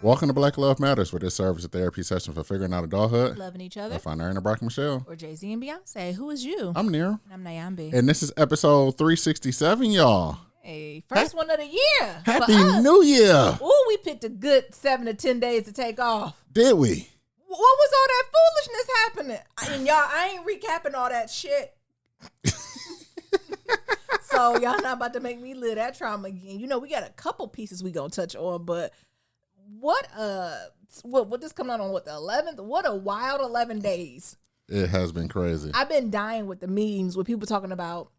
Welcome to Black Love Matters, where this serves as a therapy session for figuring out adulthood. Loving each other. I find Aaron and Brock and Michelle. Or Jay-Z and Beyonce. Who is you? I'm Nero. And I'm Nyambi. And this is episode 367, y'all. Hey, first one of the year. Happy New Year. Ooh, we picked a good 7 to 10 days to take off. Did we? What was all that foolishness happening? And y'all, I ain't recapping all that shit. So y'all not about to make me live that trauma again. You know, we got a couple pieces we gonna touch on, but what this coming out on what, the 11th? What a wild 11 days. It has been crazy. I've been dying with the memes with people talking about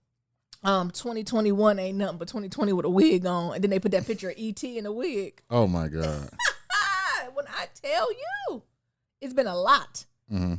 2021 ain't nothing but 2020 with a wig on, and then they put that picture of ET in a wig. Oh my God. When I tell you, it's been a lot. Mm-hmm.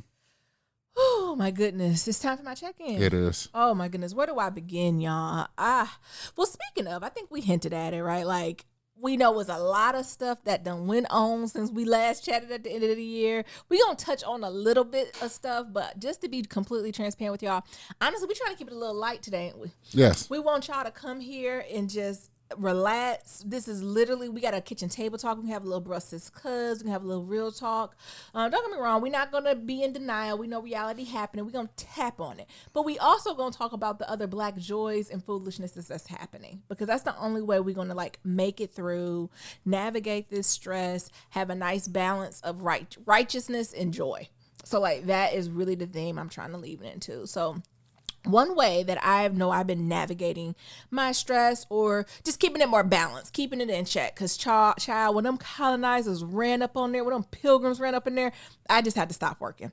Oh my goodness. It's time for my check-in. It is. Oh my goodness. Where do I begin, y'all? Well, speaking of, I think we hinted at it, right? Like, we know it was a lot of stuff that done went on since we last chatted at the end of the year. We gonna touch on a little bit of stuff, but just to be completely transparent with y'all, honestly, we trying to keep it a little light today, ain't we? Yes. We want y'all to come here and just relax. This is literally, we got a kitchen table talk. We can have a little brussels cuz. We can have a little real talk. Don't get me wrong. We're not going to be in denial. We know reality happening. We're going to tap on it. But we also going to talk about the other black joys and foolishnesses that's happening, because that's the only way we're going to like make it through, navigate this stress, have a nice balance of righteousness and joy. So like that is really the theme I'm trying to leave it into. So one way that I know I've been navigating my stress or just keeping it more balanced, keeping it in check. Because child, when them colonizers ran up on there, when them pilgrims ran up in there, I just had to stop working.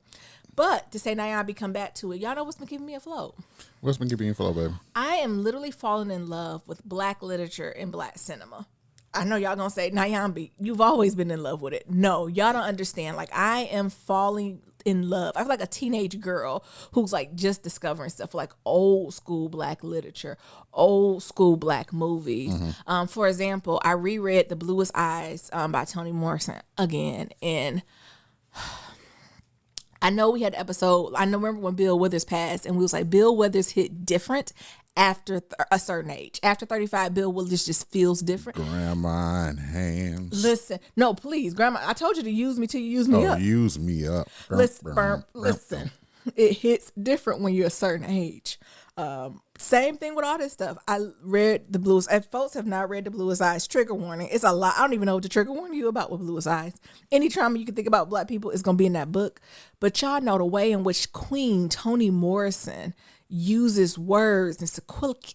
But to say Nyambi come back to it, y'all know what's been keeping me afloat? What's been keeping you afloat, baby? I am literally falling in love with black literature and black cinema. I know y'all gonna say, Nyambi, you've always been in love with it. No, y'all don't understand. Like, I am falling in love. I feel like a teenage girl who's like just discovering stuff like old school black literature, old school black movies. Mm-hmm. For example, I reread The Bluest Eyes by Toni Morrison again, and I know we had an episode. I remember when Bill Withers passed, and we was like, Bill Withers hit different after a certain age. After 35, Bill Withers just feels different. Grandma and hands. Listen, no, please, Grandma. I told you to use me till you use me up. Use me up. Listen, it hits different when you're a certain age. Same thing with all this stuff. I read The Bluest. If folks have not read The Bluest Eyes, trigger warning. It's a lot. I don't even know what to trigger warn you about with Bluest Eyes. Any trauma you can think about black people is going to be in that book. But y'all know the way in which Queen Toni Morrison uses words and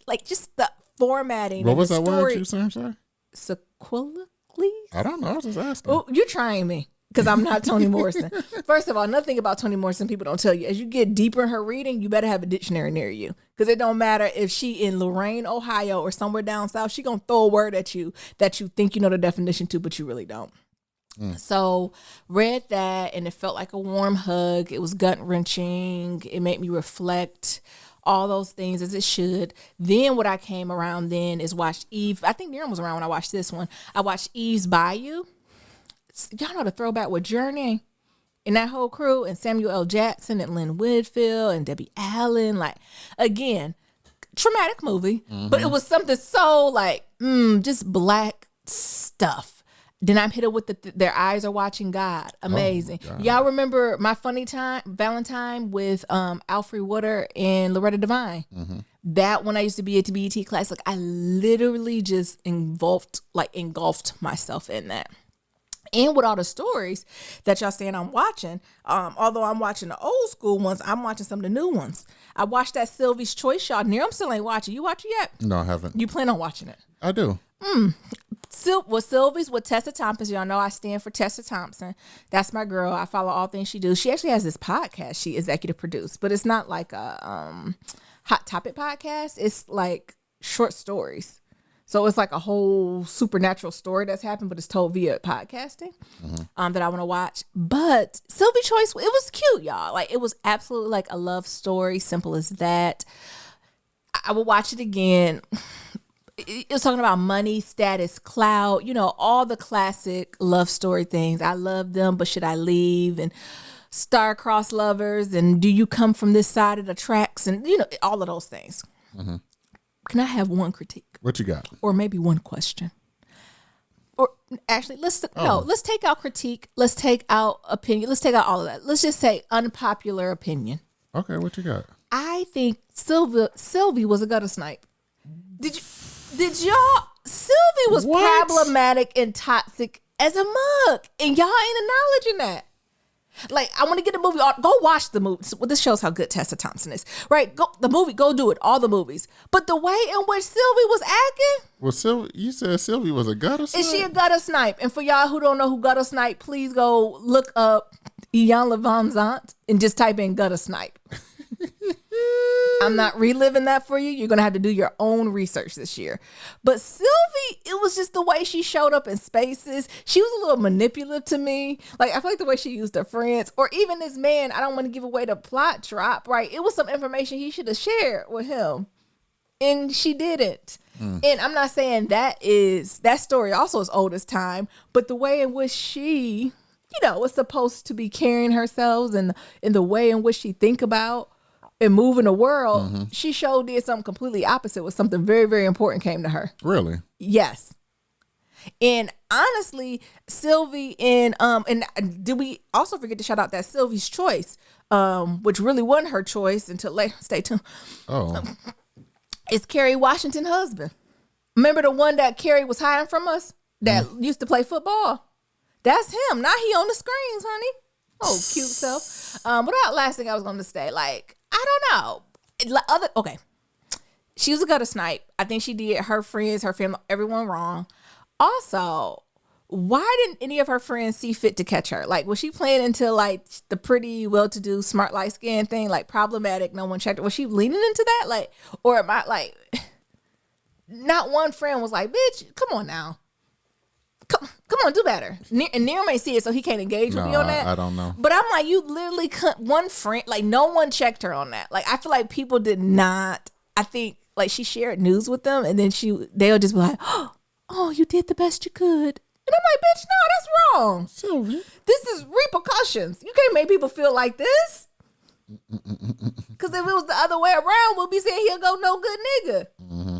like just the formatting. What was that word you said? Sorry? Sequilocally? I don't know. I was just asking. Oh, you're trying me. Because I'm not Toni Morrison. First of all, another thing about Toni Morrison people don't tell you, as you get deeper in her reading, you better have a dictionary near you. Because it don't matter if she in Lorain, Ohio, or somewhere down south, she going to throw a word at you that you think you know the definition to, but you really don't. So read that, and it felt like a warm hug. It was gut-wrenching. It made me reflect. All those things as it should. Then what I came around then is watched Eve. I think Miriam was around when I watched this one. I watched Eve's Bayou. Y'all know the throwback with Journey and that whole crew, and Samuel L. Jackson and Lynn Whitfield and Debbie Allen. Like, again, traumatic movie, but it was something so like, just black stuff. Then I'm hit it with their eyes are watching God. Amazing. Oh, God. Y'all remember My Funny Time, Valentine with Alfre Woodard and Loretta Devine? Mm-hmm. That when I used to be at BET class, like I literally just engulfed myself in that. And with all the stories that y'all saying I'm watching, although I'm watching the old school ones, I'm watching some of the new ones. I watched that Sylvie's Choice, y'all. I'm still ain't watching. You watch it yet? No, I haven't. You plan on watching it? I do. Sylvie's with Tessa Thompson. Y'all know I stand for Tessa Thompson. That's my girl. I follow all things she does. She actually has this podcast she executive produced, but it's not like a hot topic podcast. It's like short stories. So it's like a whole supernatural story that's happened, but it's told via podcasting that I want to watch. But Sylvie Choice, it was cute, y'all. Like, it was absolutely like a love story, simple as that. I will watch it again. It was talking about money, status, clout, you know, all the classic love story things. I love them, but should I leave? And star-crossed lovers, and do you come from this side of the tracks? And, you know, all of those things. Mm-hmm. Can I have one critique? What you got? Or maybe one question? Or actually, let's take out critique. Let's take out opinion. Let's take out all of that. Let's just say unpopular opinion. Okay, what you got? I think Sylvie was a guttersnipe. Did y'all? Sylvie was problematic and toxic as a mug, and y'all ain't acknowledging that. Like, I want to get the movie. Go watch the movie. Well, this shows how good Tessa Thompson is, right? Go do it. All the movies. But the way in which Sylvie was acting. Well, you said Sylvie was a guttersnipe. Is she a guttersnipe? And for y'all who don't know who guttersnipe, please go look up Ian Levanzant and just type in guttersnipe. I'm not reliving that for you. You're going to have to do your own research this year. But Sylvie, it was just the way she showed up in spaces. She was a little manipulative to me. Like, I feel like the way she used her friends, or even this man, I don't want to give away the plot drop, right? It was some information he should have shared with him. And she didn't. And I'm not saying that story also is old as time, but the way in which she, was supposed to be carrying herself and in the way in which she think about and move in the world, she did something completely opposite with something very, very important came to her. Really? Yes. And honestly, Sylvie and did we also forget to shout out that Sylvie's choice, which really wasn't her choice until later. Stay tuned. Oh. It's Kerry Washington's husband. Remember the one that Kerry was hiding from us that used to play football? That's him. Now he on the screens, honey. Oh, cute self. But that last thing I was going to say, like, I don't know. Okay. She was a guttersnipe. I think she did her friends, her family, everyone wrong. Also, why didn't any of her friends see fit to catch her? Like, was she playing into, like, the pretty, well-to-do, smart, light-skinned thing? Like, problematic, no one checked her. Was she leaning into that? Like, or am I, like, not one friend was like, bitch, come on now. Come on, do better. And Nero may see it, so he can't engage with you on that. I don't know. But I'm like, you literally one friend, like, no one checked her on that. Like, I feel like people did not. I think, like, she shared news with them, and then they'll just be like, oh, you did the best you could. And I'm like, bitch, no, that's wrong. Sylvie. This is repercussions. You can't make people feel like this. Because if it was the other way around, we'll be saying he'll go no good nigga. Mm-hmm.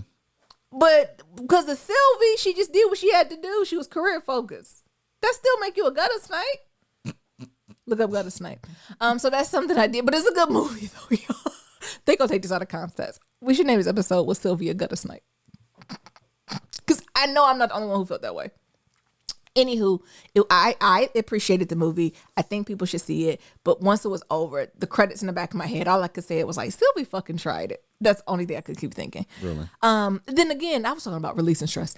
But because of Sylvie, she just did what she had to do. She was career focused. That still make you a guttersnipe. Look up guttersnipe. So that's something I did. But it's a good movie, though, y'all. They gonna take this out of context. We should name this episode "Was Sylvie a Guttersnipe?" Because I know I'm not the only one who felt that way. Anywho, I appreciated the movie. I think people should see it. But once it was over, the credits in the back of my head, all I could say it was like, Sylvie fucking tried it. That's the only thing I could keep thinking. Really? Then again, I was talking about releasing stress.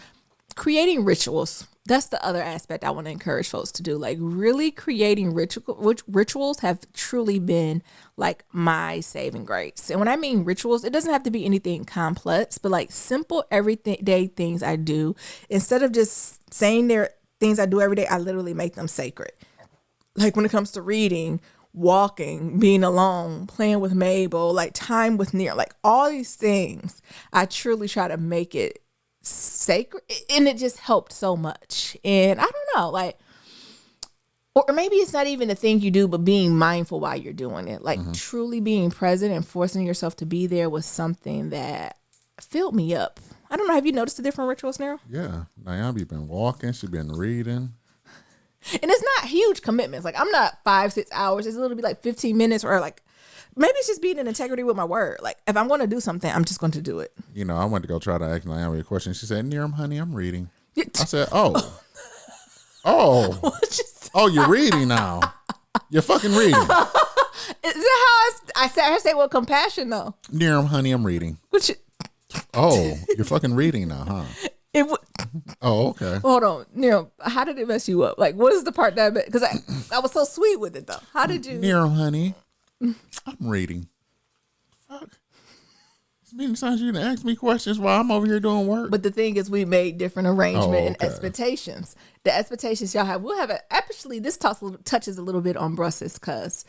Creating rituals. That's the other aspect I want to encourage folks to do. Like, really creating rituals have truly been like my saving grace. And when I mean rituals, it doesn't have to be anything complex, but like simple everyday things I do. Instead of just saying they're things I do every day, I literally make them sacred. Like when it comes to reading, walking, being alone, playing with Mabel, like time with Near, like all these things, I truly try to make it sacred, and it just helped so much. And I don't know, like, or maybe it's not even a thing you do, but being mindful while you're doing it, like truly being present and forcing yourself to be there was something that filled me up. I don't know. Have you noticed the different rituals now? Yeah. Naomi been walking. She been reading. And it's not huge commitments. Like, I'm not 5-6 hours. It's literally like 15 minutes, or like, maybe it's just being in integrity with my word. Like, if I'm going to do something, I'm just going to do it. You know, I went to go try to ask Naomi a question. She said, Niram, honey, I'm reading. I said, oh. Oh, you're reading now. You're fucking reading. Is that how I said her say with compassion, though? Niram, honey, I'm reading. You're fucking reading now, huh? Oh, okay. Hold on. Nero, how did it mess you up? Like, what is the part that... Because I was so sweet with it, though. How did you... Nero, honey, I'm reading. Fuck. As many times you didn't ask me questions while I'm over here doing work. But the thing is, we made different arrangement and expectations. The expectations y'all have... We'll have it... Actually, this touches a little bit on Brussels, because...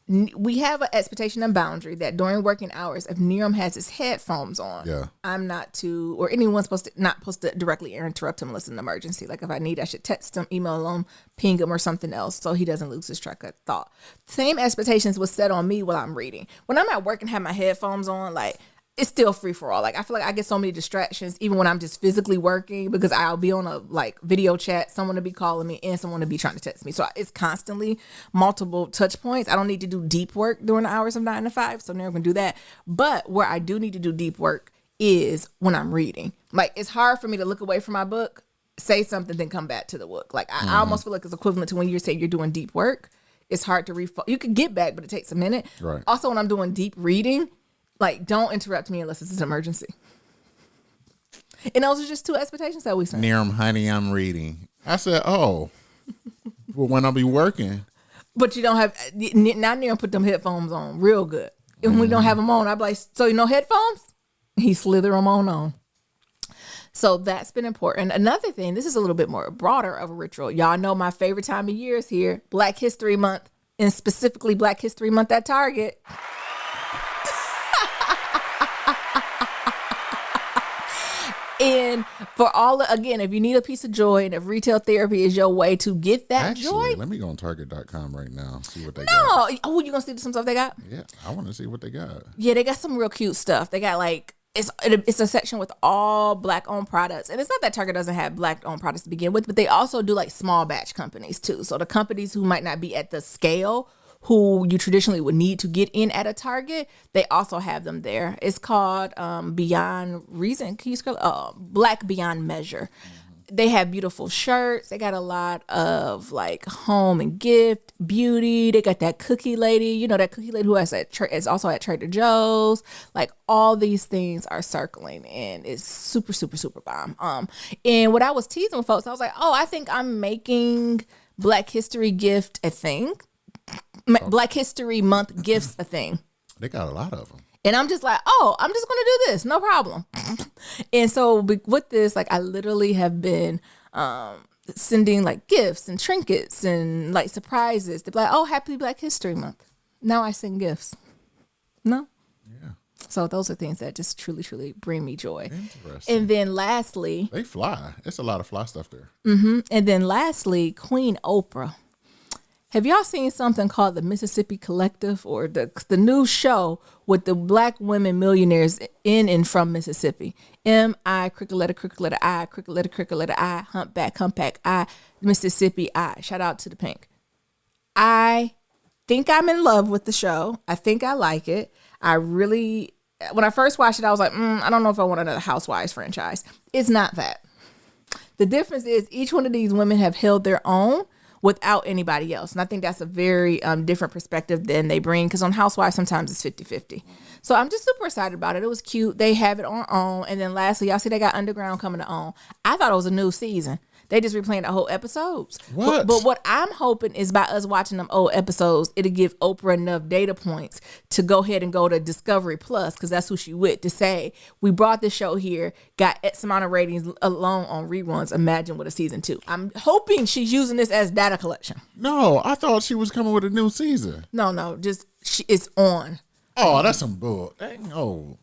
we have an expectation and boundary that during working hours, if Niram has his headphones on, I'm not to, or anyone's not supposed to directly interrupt him unless it's an emergency. Like if I need, I should text him, email him, ping him or something else so he doesn't lose his track of thought. Same expectations was set on me while I'm reading. When I'm at work and have my headphones on, like it's still free for all. Like I feel like I get so many distractions even when I'm just physically working because I'll be on a like video chat, someone to be calling me and someone to be trying to text me. So it's constantly multiple touch points. I don't need to do deep work during the hours of 9 to 5. So never gonna do that. But where I do need to do deep work is when I'm reading. Like it's hard for me to look away from my book, say something, then come back to the book. Like I almost feel like it's equivalent to when you're saying you're doing deep work. It's hard to you can get back, but it takes a minute. Right. Also, when I'm doing deep reading, like, don't interrupt me unless it's an emergency. And those are just 2 expectations that we set. Niram, honey, I'm reading. I said, oh, well, when I'll be working. But you don't have, now Niram put them headphones on real good. And when we don't have them on, I'd be like, so you know headphones? He slither them on. So that's been important. Another thing, this is a little bit more broader of a ritual. Y'all know my favorite time of year is here, Black History Month, and specifically Black History Month at Target. And for all, again, if you need a piece of joy and if retail therapy is your way to get that joy. Let me go on Target.com right now, see what they got. No. Oh, you going to see some stuff they got? Yeah, I want to see what they got. Yeah, they got some real cute stuff. They got like, it's a section with all Black-owned products. And it's not that Target doesn't have Black-owned products to begin with, but they also do like small batch companies too. So the companies who might not be at the scale who you traditionally would need to get in at a Target, they also have them there. It's called Beyond Reason. Can you scroll? Black Beyond Measure. They have beautiful shirts. They got a lot of like home and gift, beauty. They got that cookie lady. You know, that cookie lady who is also at Trader Joe's. Like all these things are circling and it's super, super, super bomb. And what I was teasing with folks, I was like, oh, I think I'm making Black History gift a thing. Black History Month gifts a thing. They got a lot of them. And I'm just like, oh, I'm just going to do this. No problem. And so with this, like I literally have been sending like gifts and trinkets and like surprises. They're like, oh, happy Black History Month. Now I send gifts. No? Yeah. So those are things that just truly, truly bring me joy. Interesting. And then lastly. They fly. It's a lot of fly stuff there. Mm-hmm. And then lastly, Queen Oprah. Have y'all seen something called the Mississippi Collective or the new show with the Black women millionaires in and from Mississippi? M-I, cricket letter, I, cricket letter, I, humpback, I, Mississippi, I. Shout out to the pink. I think I'm in love with the show. I think I like it. When I first watched it, I was like, I don't know if I want another Housewives franchise. It's not that. The difference is each one of these women have held their own without anybody else. And I think that's a very different perspective than they bring. Because on Housewives, sometimes it's 50-50. So I'm just super excited about it. It was cute. They have it on OWN. And then lastly, y'all see they got Underground coming to OWN. I thought it was a new season. They just replaying the whole episodes. What? But what I'm hoping is by us watching them old episodes, it'll give Oprah enough data points to go ahead and go to Discovery Plus, because that's who she with, to say, we brought this show here, got X amount of ratings alone on reruns. Imagine with a season 2. I'm hoping she's using this as data collection. No, I thought she was coming with a new season. No, just it's on. Oh, that's some bull. Oh.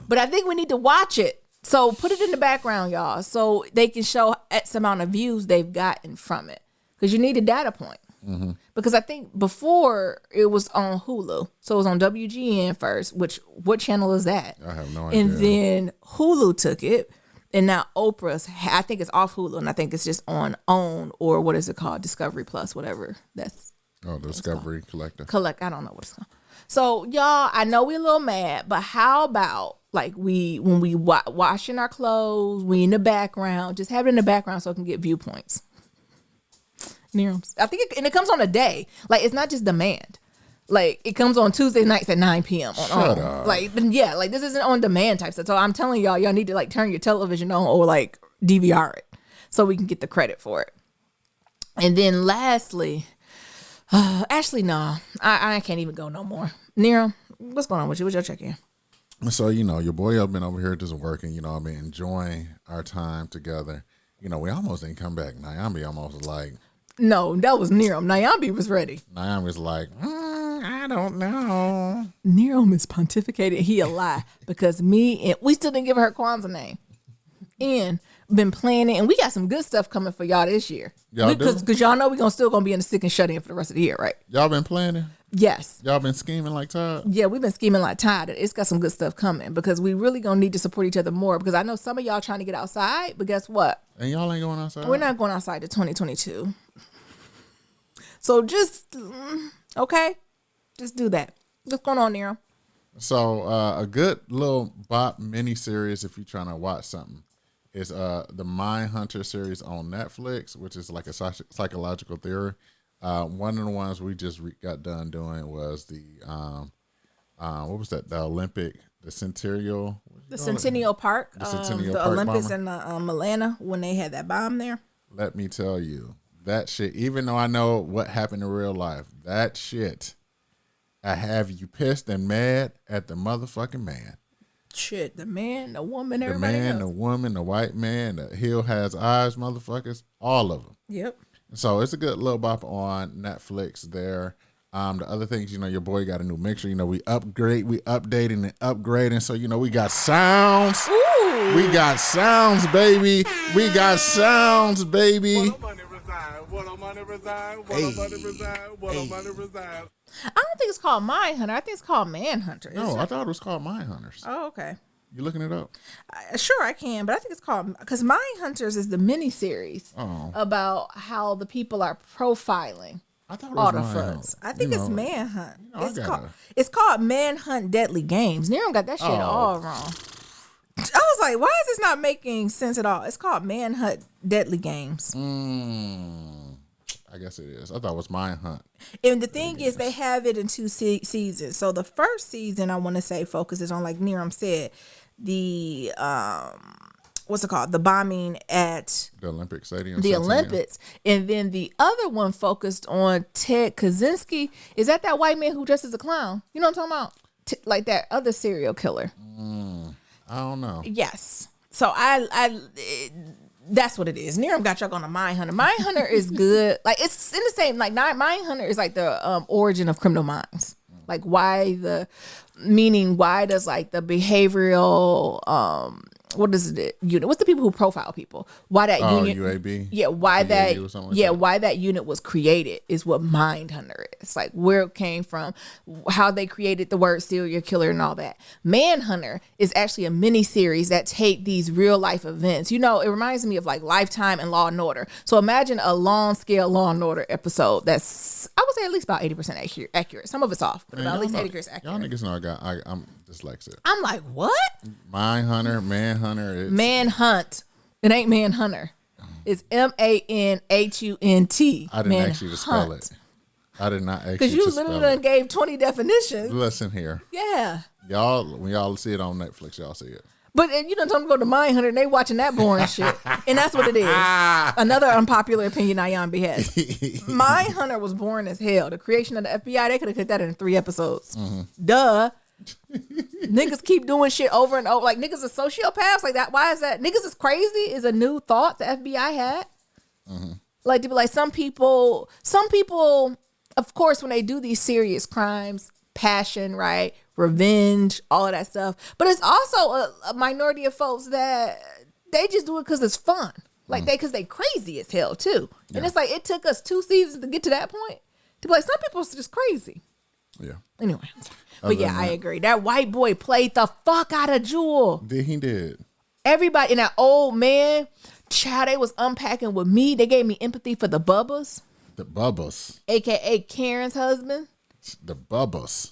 But I think we need to watch it. So put it in the background, y'all, so they can show X amount of views they've gotten from it. Because you need a data point. Mm-hmm. Because I think before it was on Hulu. So it was on WGN first, what channel is that? I have no idea. And then Hulu took it. And now Oprah's, I think it's off Hulu. And I think it's just on OWN or what is it called? Discovery Plus, whatever. That's Discovery Collective. I don't know what it's called. So y'all, I know we're a little mad, but how about like when we washing our clothes, we in the background, just have it in the background so it can get viewpoints. I think it comes on a day. Like it's not just demand. Like it comes on Tuesday nights at 9 p.m. on Shut up. Like yeah, like this isn't on demand type stuff. So I'm telling y'all need to like turn your television on or like DVR it so we can get the credit for it. And then lastly, actually no, I can't even go no more. Nero, what's going on with you? What's your check-in? So, your boy I've been over here just working, I've been enjoying our time together. We almost didn't come back. Nyambi almost was like. No, that was Nero. Nyambi was ready. Nyambi was like, I don't know. Nero mispontificated. He a lie because we still didn't give her Kwanzaa name. And been planning, and we got some good stuff coming for y'all this year. Y'all do? Because y'all know we're still gonna be in the sick and shut in for the rest of the year, right? Y'all been planning? Yes. Y'all been scheming like Todd? Yeah, we've been scheming like Todd. It's got some good stuff coming because we really gonna need to support each other more because I know some of y'all trying to get outside, but guess what? And y'all ain't going outside? We're not going outside to 2022. So just, okay, just do that. What's going on, Nero? So a good little bop mini series if you're trying to watch something is the Mindhunter series on Netflix, which is like a psychological theory. One of the ones we just got done doing was the what was that? The Olympic, the Centennial. The Centennial Park. The Centennial the Park Olympics bomber. in Atlanta when they had that bomb there. Let me tell you, that shit, even though I know what happened in real life, that shit, I have you pissed and mad at the motherfucking man. Shit, the man, the woman, The everybody man, else. the woman, the white man, the hill has eyes motherfuckers, all of them. Yep. So it's a good little bop on Netflix there. The other things, your boy got a new mixer. We updating and upgrading. So, we got sounds. Ooh. We got sounds, baby. We got sounds, baby. I don't think it's called Mindhunter. I think it's called Manhunter. No, I thought it was called Mindhunters. Oh, okay. You looking it up? Sure, I can, but I think it's called because Mindhunters is the miniseries Oh. about how the people are profiling I thought it was Autofronts. I think it's Manhunt. I It's called Manhunt Deadly Games. Nero got that shit all wrong. I was like, why is this not making sense at all? It's called Manhunt Deadly Games. I guess it is. I thought it was Mindhunt. And the thing is, they have it in 2 seasons. So the first season, I want to say, focuses on, like Niram said, the what's it called? The bombing at The Olympic Stadium. the Olympics. And then the other one focused on Ted Kaczynski. Is that white man who dressed as a clown? You know what I'm talking about? Like that other serial killer. I don't know. Yes. So that's what it is. Niram got y'all on a Mindhunter. Mindhunter is good. Like it's in the same. Like Mindhunter is like the origin of Criminal Minds. Like why does like the behavioral what is it unit? What's the people who profile people? Why that unit? UAB. Yeah, why that? or something like that. Why that unit was created is what Mindhunter is. Like where it came from, how they created the word serial killer and all that. Manhunter is actually a mini series that take these real life events. It reminds me of like Lifetime and Law and Order. So imagine a long scale Law and Order episode that's I would say at least about 80% accurate. Some of it's off, but about at least 80% accurate. Y'all niggas know I'm dyslexic. I'm like, what? Mindhunter, Manhunter. Manhunt. It ain't Manhunter. It's MANHUNT. I didn't ask you to spell it. I did not ask you to spell it. Because you literally done gave 20 definitions. Listen here. Yeah. When y'all see it on Netflix, y'all see it. But you done told them to go to Mindhunter and they watching that boring shit. And that's what it is. Another unpopular opinion Ayan has. Mindhunter was boring as hell. The creation of the FBI, they could have cut that in 3 episodes. Duh. Niggas keep doing shit over and over. Like niggas are sociopaths. Like that. Why is that? Niggas is crazy is a new thought the FBI had. Like to be like some people, of course, when they do these serious crimes, passion, right? Revenge, all of that stuff. But it's also a minority of folks that they just do it because it's fun. Like because they crazy as hell too. And it's like it took us 2 seasons to get to that point. To be like some people are just crazy. Yeah. Anyway. But yeah, I agree. That white boy played the fuck out of Jewel. He did. Everybody and that old man, child, they was unpacking with me. They gave me empathy for the Bubbas. The Bubbas. AKA Karen's husband. The Bubbas.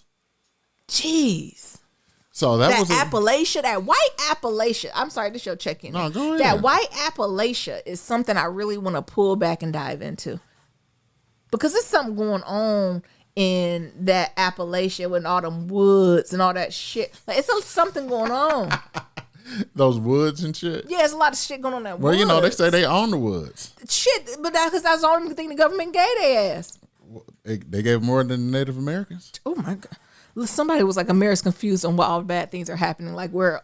Jeez. So that was Appalachia, that white Appalachia. I'm sorry, this your check-in. No, go ahead. That white Appalachia is something I really want to pull back and dive into. Because there's something going on in that Appalachia with all them woods and all that shit. Like it's something going on. Those woods and shit. Yeah, there's a lot of shit going on in that Well, woods. they say they own the woods. Shit, but that's because that's the only thing the government gave their ass. They gave more than the Native Americans. Oh my God. Somebody was like, America's confused on what all bad things are happening. Like where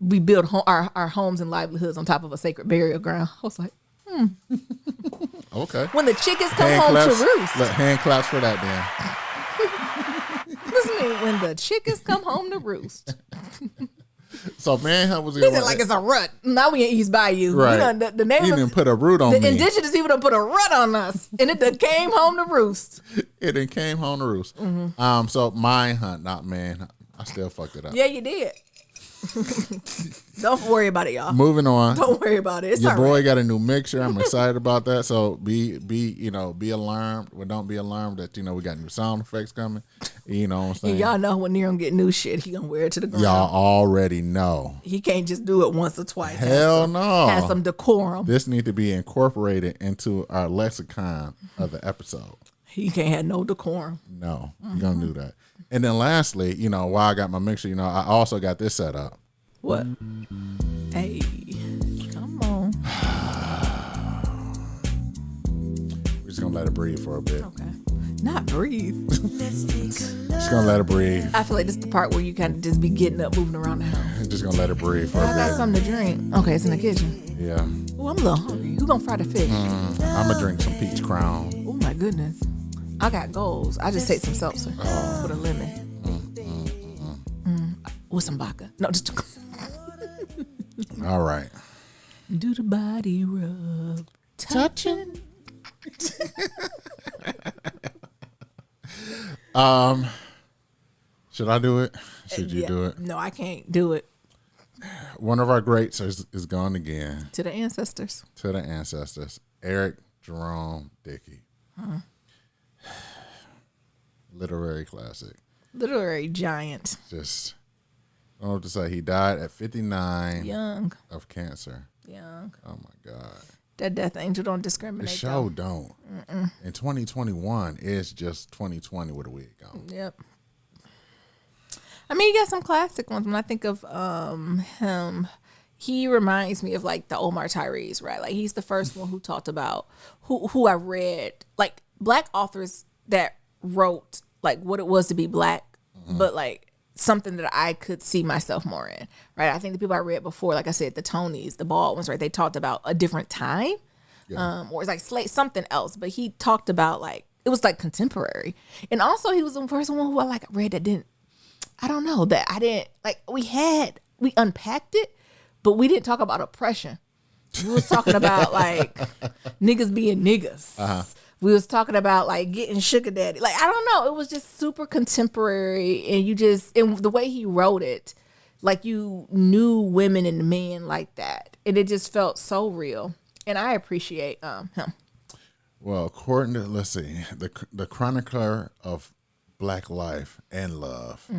we build our homes and livelihoods on top of a sacred burial ground. I was like, Okay. When the chickens come home to roost. Hand claps for that, then. Listen to me. When the chickens come home to roost. So Manhunt was He said like it's a rut. Now we in East Bayou. Right. You know, the name he of didn't put a root on the me. indigenous people done put a rut on us, and it done came home to roost. It done came home to roost. So Manhunt, not Manhunt. I still fucked it up. Yeah, you did. Don't worry about it, y'all. Moving on. Don't worry about it. It's Your all boy right. got a new mixture. I'm excited about that. So be alarmed. Well, don't be alarmed that we got new sound effects coming. You know what I'm saying? And y'all know when Nero get new shit, he gonna wear it to the ground. Y'all already know. He can't just do it once or twice. Hell no. Have some decorum. This need to be incorporated into our lexicon of the episode. He can't have no decorum. No, you're gonna do that. And then lastly, while I got my mixture, I also got this set up. What? Hey, come on. We're just gonna let it breathe for a bit. Okay. Not breathe. Just gonna let it breathe. I feel like this is the part where you kind of just be getting up, moving around the house. Just gonna let it breathe for I a got bit. something to drink. Okay, it's in the kitchen. Yeah. Oh, I'm a little hungry. Who gonna fry the fish? I'm gonna drink some peach crown. Oh my goodness. I got goals. I just take some seltzer with a lemon. With some vodka. No, just All right. do the body rub. Touching. Should I do it? Should you do it? No, I can't do it. One of our greats is gone again. To the ancestors. To the ancestors. Eric Jerome Dickey. Literary classic. Literary giant. Just, I don't know what to say. He died at 59 Young. of cancer. Young. Oh my God. That death angel don't The discriminate. show don't. In 2021, it's just 2020 with a wig on. Yep. I mean, he got some classic ones. When I think of him, he reminds me of like the Omar Tyrese, right? Like he's the first one who talked about who I read, like black authors that wrote like what it was to be black, but like something that I could see myself more in, right? I think the people I read before, like I said, the Tonys, the Baldwins, right? They talked about a different time, or it's like something else. But he talked about like it was like contemporary, and also he was the first one who I read that didn't. I don't know that I didn't like. We unpacked it, but we didn't talk about oppression. We was talking about like niggas being niggas. We was talking about like getting sugar daddy. Like, I don't know. It was just super contemporary. And the way he wrote it, like you knew women and men like that. And it just felt so real. And I appreciate him. Well, according to, let's see, the chronicler of Black life and love,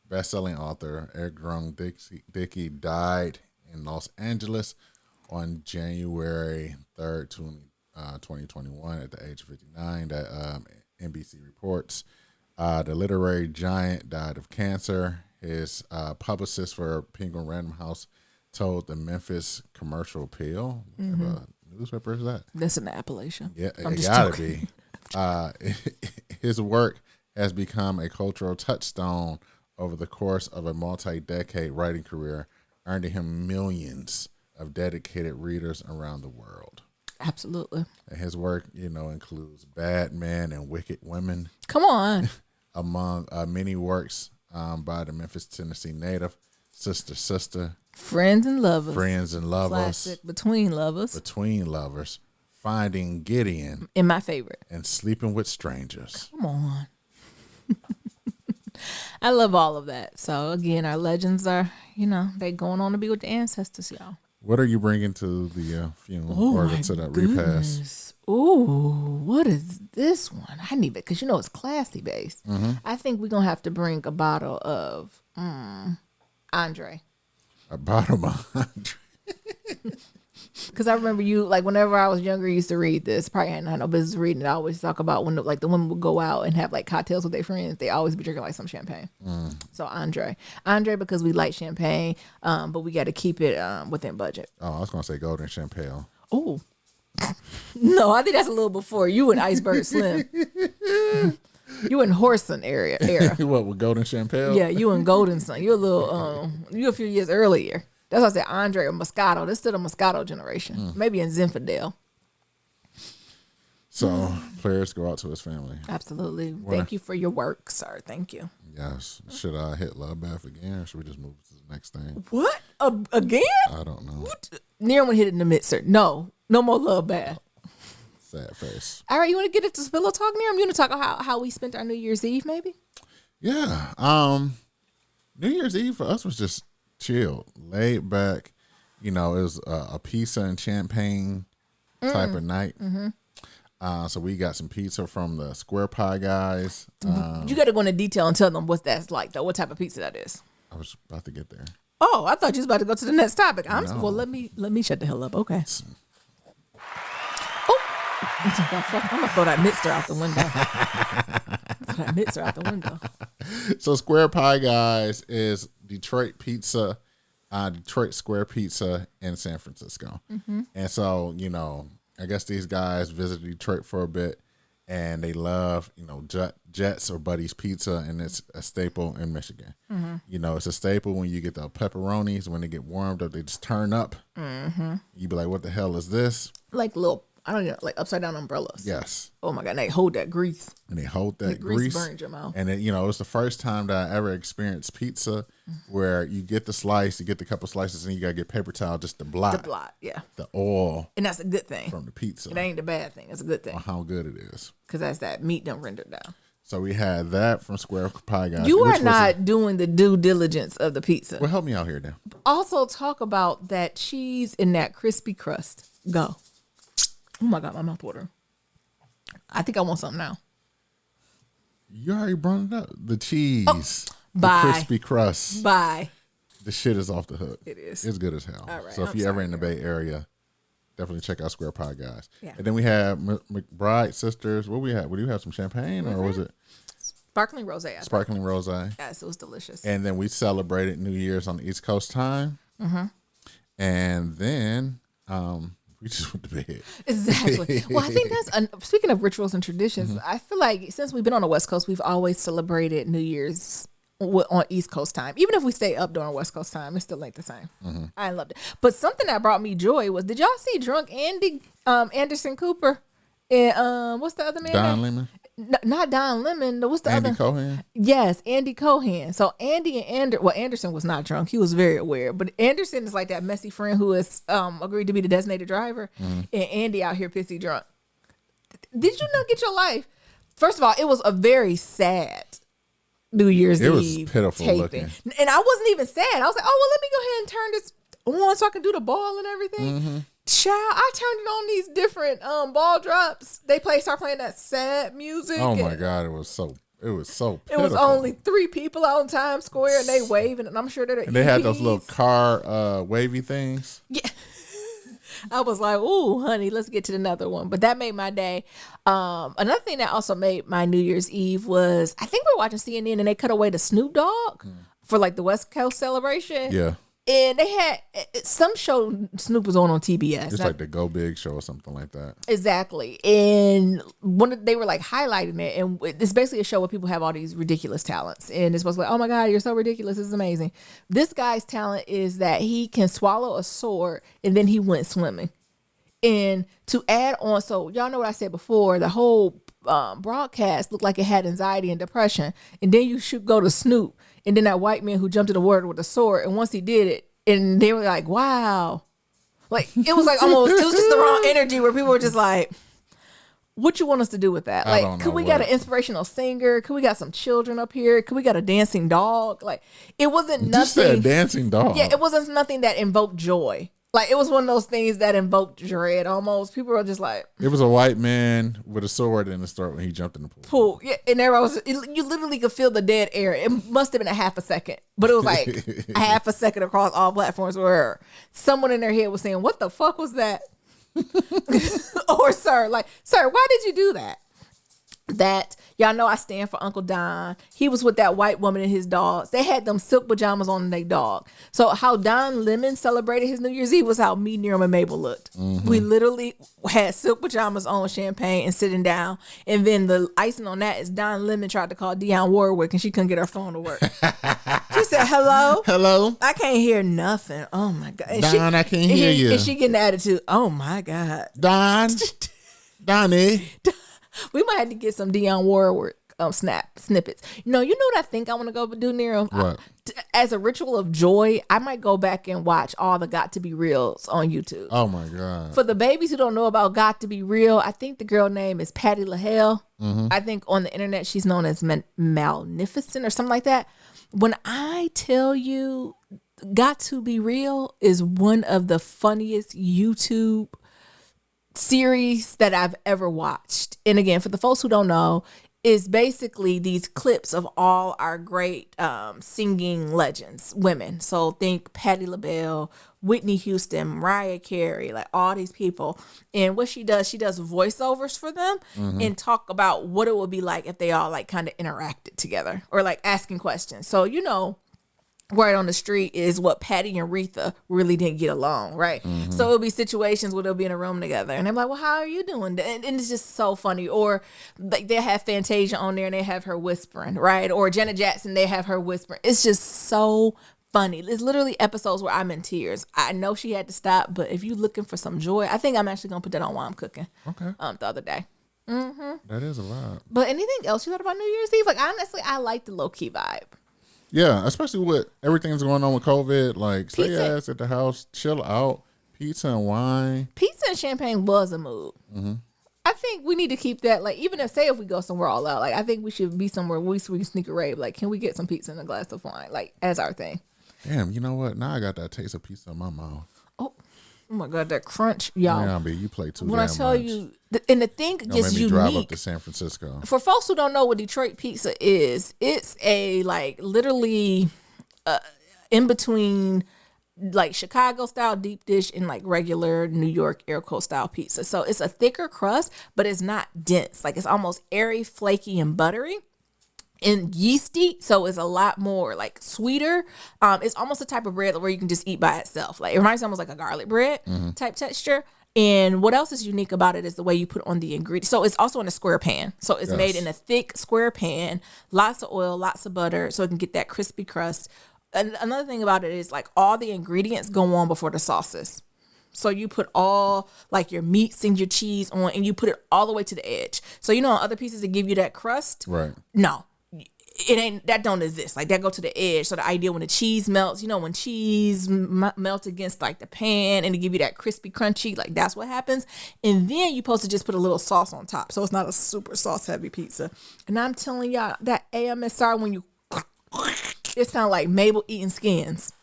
best-selling author Eric Jerome Dickey died in Los Angeles on January 3rd, 2021 at the age of 59. That NBC reports. The literary giant died of cancer. His publicist for Penguin Random House told the Memphis Commercial Appeal. What type of newspaper is that? That's an Appalachian. Yeah, I'm it just gotta joking. be. His work has become a cultural touchstone over the course of a multi-decade writing career, earning him millions of dedicated readers around the world. Absolutely. And his work, includes Bad Men and Wicked Women, Come on. among many works by the Memphis, Tennessee native, Sister, Friends and lovers. Friends and Lovers, Classic. Between lovers, Finding Gideon, and my favorite. and Sleeping with Strangers. Come on. I love all of that. So again, our legends are, they going on to be with the ancestors, y'all. What are you bringing to the funeral or to the repast? Ooh, what is this one? I need it because it's classy based. I think we're gonna have to bring a bottle of Andre. A bottle of Andre. Because I remember you, like, whenever I was younger, I used to read this. Probably hadn't had no business reading it. I always talk about when, the women would go out and have, like, cocktails with their friends. They always be drinking, like, some champagne. So, Andre, because we like champagne, but we got to keep it within budget. Oh, I was going to say Golden Champagne. Oh. No, I think that's a little before. You and Iceberg Slim. You in Horson era. What, with Golden Champagne? Yeah, you and Golden Son. You a little, you a few years earlier. That's why I said Andre or Moscato. This is still the Moscato generation. Maybe in Zinfandel. So, prayers go out to his family. Absolutely. Thank you for your work, sir. Thank you. Yes. Should I hit Love Bath again or should we just move to the next thing? What? Again? I don't know. Near one hit it in the mixer. No more love bath. Sad face. All right, you want to get into pillow talk, Near? You want to talk about how we spent our New Year's Eve, maybe? Yeah. New Year's Eve for us was just chill, laid back. You know, it was a pizza and champagne type of night. So we got some pizza from the Square Pie guys. You got to go into detail and tell them what that's like, though. What type of pizza that is? I was about to get there. Oh, I thought you was about to go to the next topic. No. Well, let me shut the hell up. Okay. Oh, I'm gonna throw that mixer out the window. So Square Pie guys is Detroit pizza, Detroit Square Pizza in San Francisco. And so, you know, I guess these guys visited Detroit for a bit, and they love, you know, Jets or Buddy's Pizza, and it's a staple in Michigan. You know, it's a staple when you get the pepperonis. When they get warmed up, they just turn up. You be like, what the hell is this? Like little, I don't know, like upside down umbrellas. Yes. Oh my God, and they hold that grease. And they hold that the grease. grease. Burns your mouth. And it, you know, it was the first time that I ever experienced pizza where you get the slice, you get the couple slices, and you got to get paper towel just to blot. Yeah. The oil. And that's a good thing. From the pizza. It ain't the bad thing. It's a good thing. On how good it is. Because that's that meat done rendered down. So we had that from Square Pie guys. You are not doing the due diligence of the pizza. Well, help me out here then. Also talk about that cheese in that crispy crust. Go. Oh my God, my mouth watering. I think I want something now. You already brought it up. The cheese. Bye. The crispy crust. Bye. The shit is off the hook. It is. It's good as hell. All right, so if you're ever in the Bay Area, definitely check out Square Pie guys. Yeah. And then we had McBride Sisters. What we had? Would you have some champagne or was it? Sparkling rosé. Sparkling rosé. Yes, it was delicious. And then we celebrated New Year's on the East Coast time. And then we just went to bed. Exactly. Well, I think that's, speaking of rituals and traditions, I feel like since we've been on the West Coast, we've always celebrated New Year's on East Coast time. Even if we stay up during West Coast time, it still ain't the same. I loved it. But something that brought me joy was, did y'all see Drunk Andy, Anderson Cooper? And what's the other man? Don Lemon? Not Don Lemon. What's the other? Andy Cohen? Yes, Andy Cohen. So Andy and Anderson was not drunk. He was very aware. But Anderson is like that messy friend who has agreed to be the designated driver. And Andy out here pissy drunk. Did you not get your life? First of all, it was a very sad New Year's Eve. It was pitiful taping. looking. And I wasn't even sad. I was like, oh, well, let me go ahead and turn this on so I can do the ball and everything. Child, I turned it on these different ball drops. They start playing that sad music. Oh my God, it was so pitiful. It was only 3 people out on Times Square and they waving, and I'm sure they're and they had those little car wavy things. Yeah. I was like, ooh, honey, let's get to another one. But that made my day. Another thing that also made my New Year's Eve was, I think we were watching CNN and they cut away the Snoop Dogg for like the West Coast celebration. Yeah. And they had some show Snoop was on TBS. It's like the Go Big show or something like that. Exactly. And they were like highlighting it. And it's basically a show where people have all these ridiculous talents. And it's supposed to be like, oh my God, you're so ridiculous. This is amazing. This guy's talent is that he can swallow a sword and then he went swimming. And to add on, so y'all know what I said before, the whole broadcast looked like it had anxiety and depression. And then you should go to Snoop. And then that white man who jumped in the water with a sword. And once he did it, and they were like, wow. Like, it was like almost, it was just the wrong energy where people were just like, what you want us to do with that? Like, could we got an inspirational singer? Could we got some children up here? Could we got a dancing dog? Like, it wasn't nothing. You said dancing dog. Yeah, it wasn't nothing that invoked joy. Like, it was one of those things that invoked dread almost. People were just like... It was a white man with a sword in his throat when he jumped in the pool. Yeah, and everybody was... You literally could feel the dead air. It must have been a half a second. But it was like a half a second across all platforms where someone in their head was saying, what the fuck was that? Or, sir, why did you do that? That, y'all know I stand for Uncle Don. He was with that white woman and his dogs. They had them silk pajamas on their dog. So how Don Lemon celebrated his New Year's Eve was how me, Niram, and Mabel looked. We literally had silk pajamas on, champagne, and sitting down. And then the icing on that is Don Lemon tried to call Dionne Warwick and she couldn't get her phone to work. She said, hello? Hello? I can't hear nothing. Oh, my God. And Don, I can't hear you. And she getting the attitude. Oh, my God. Donnie. We might have to get some Dionne Warwick snippets. You know what I think I want to go do, Nero? What? As a ritual of joy, I might go back and watch all the Got to Be Reals on YouTube. Oh my God. For the babies who don't know about Got to Be Real, I think the girl name is Patti LaHelle. I think on the internet she's known as Malnificent or something like that. When I tell you Got to Be Real is one of the funniest YouTube series that I've ever watched. And again, for the folks who don't know, is basically these clips of all our great singing legends, women. So think Patti LaBelle, Whitney Houston, Mariah Carey, like all these people. And what she does voiceovers for them and talk about what it would be like if they all like kind of interacted together or like asking questions. So, word on the street is what Patty and Retha really didn't get along, right? So it'll be situations where they'll be in a room together and they're like, well, how are you doing? And it's just so funny. Or like they have Fantasia on there and they have her whispering, right? Or Janet Jackson, they have her whispering. It's just so funny. It's literally episodes where I'm in tears. I know she had to stop, but if you're looking for some joy, I think I'm actually going to put that on while I'm cooking. Okay. The other day. That is a lot. But anything else you thought about New Year's Eve? Like, honestly, I like the low-key vibe. Yeah, especially with everything that's going on with COVID. Like, stay Pizza. ass at the house, chill out, pizza and wine. Pizza and champagne was a mood. I think we need to keep that. Like, even if we go somewhere all out, like I think we should be somewhere we can sneak a rave. Like, can we get some pizza and a glass of wine? Like, as our thing. Damn, you know what? Now I got that taste of pizza in my mouth. Oh my God, that crunch, y'all. Yeah, B, you play too when damn I tell much. you, and the thing Don't gets make me drive up unique. to San Francisco. For folks who don't know what Detroit pizza is, it's a like literally in between like Chicago style deep dish and like regular New York air coat style pizza. So it's a thicker crust, but it's not dense. Like it's almost airy, flaky, and buttery. And yeasty, so it's a lot more like sweeter. It's almost a type of bread where you can just eat by itself. Like it reminds me almost like a garlic bread type texture. And what else is unique about it is the way you put on the ingredients. So it's also in a square pan. So it's made in a thick square pan, lots of oil, lots of butter, so it can get that crispy crust. And another thing about it is like all the ingredients go on before the sauces. So you put all like your meats and your cheese on, and you put it all the way to the edge. So on other pieces that give you that crust, Right. No. It ain't, that don't exist. Like that go to the edge. So the idea when the cheese melts, when cheese melts against like the pan and to give you that crispy crunchy, like that's what happens. And then you're supposed to just put a little sauce on top. So it's not a super sauce heavy pizza. And I'm telling y'all that AMSR when you, it sounds like Mabel eating skins.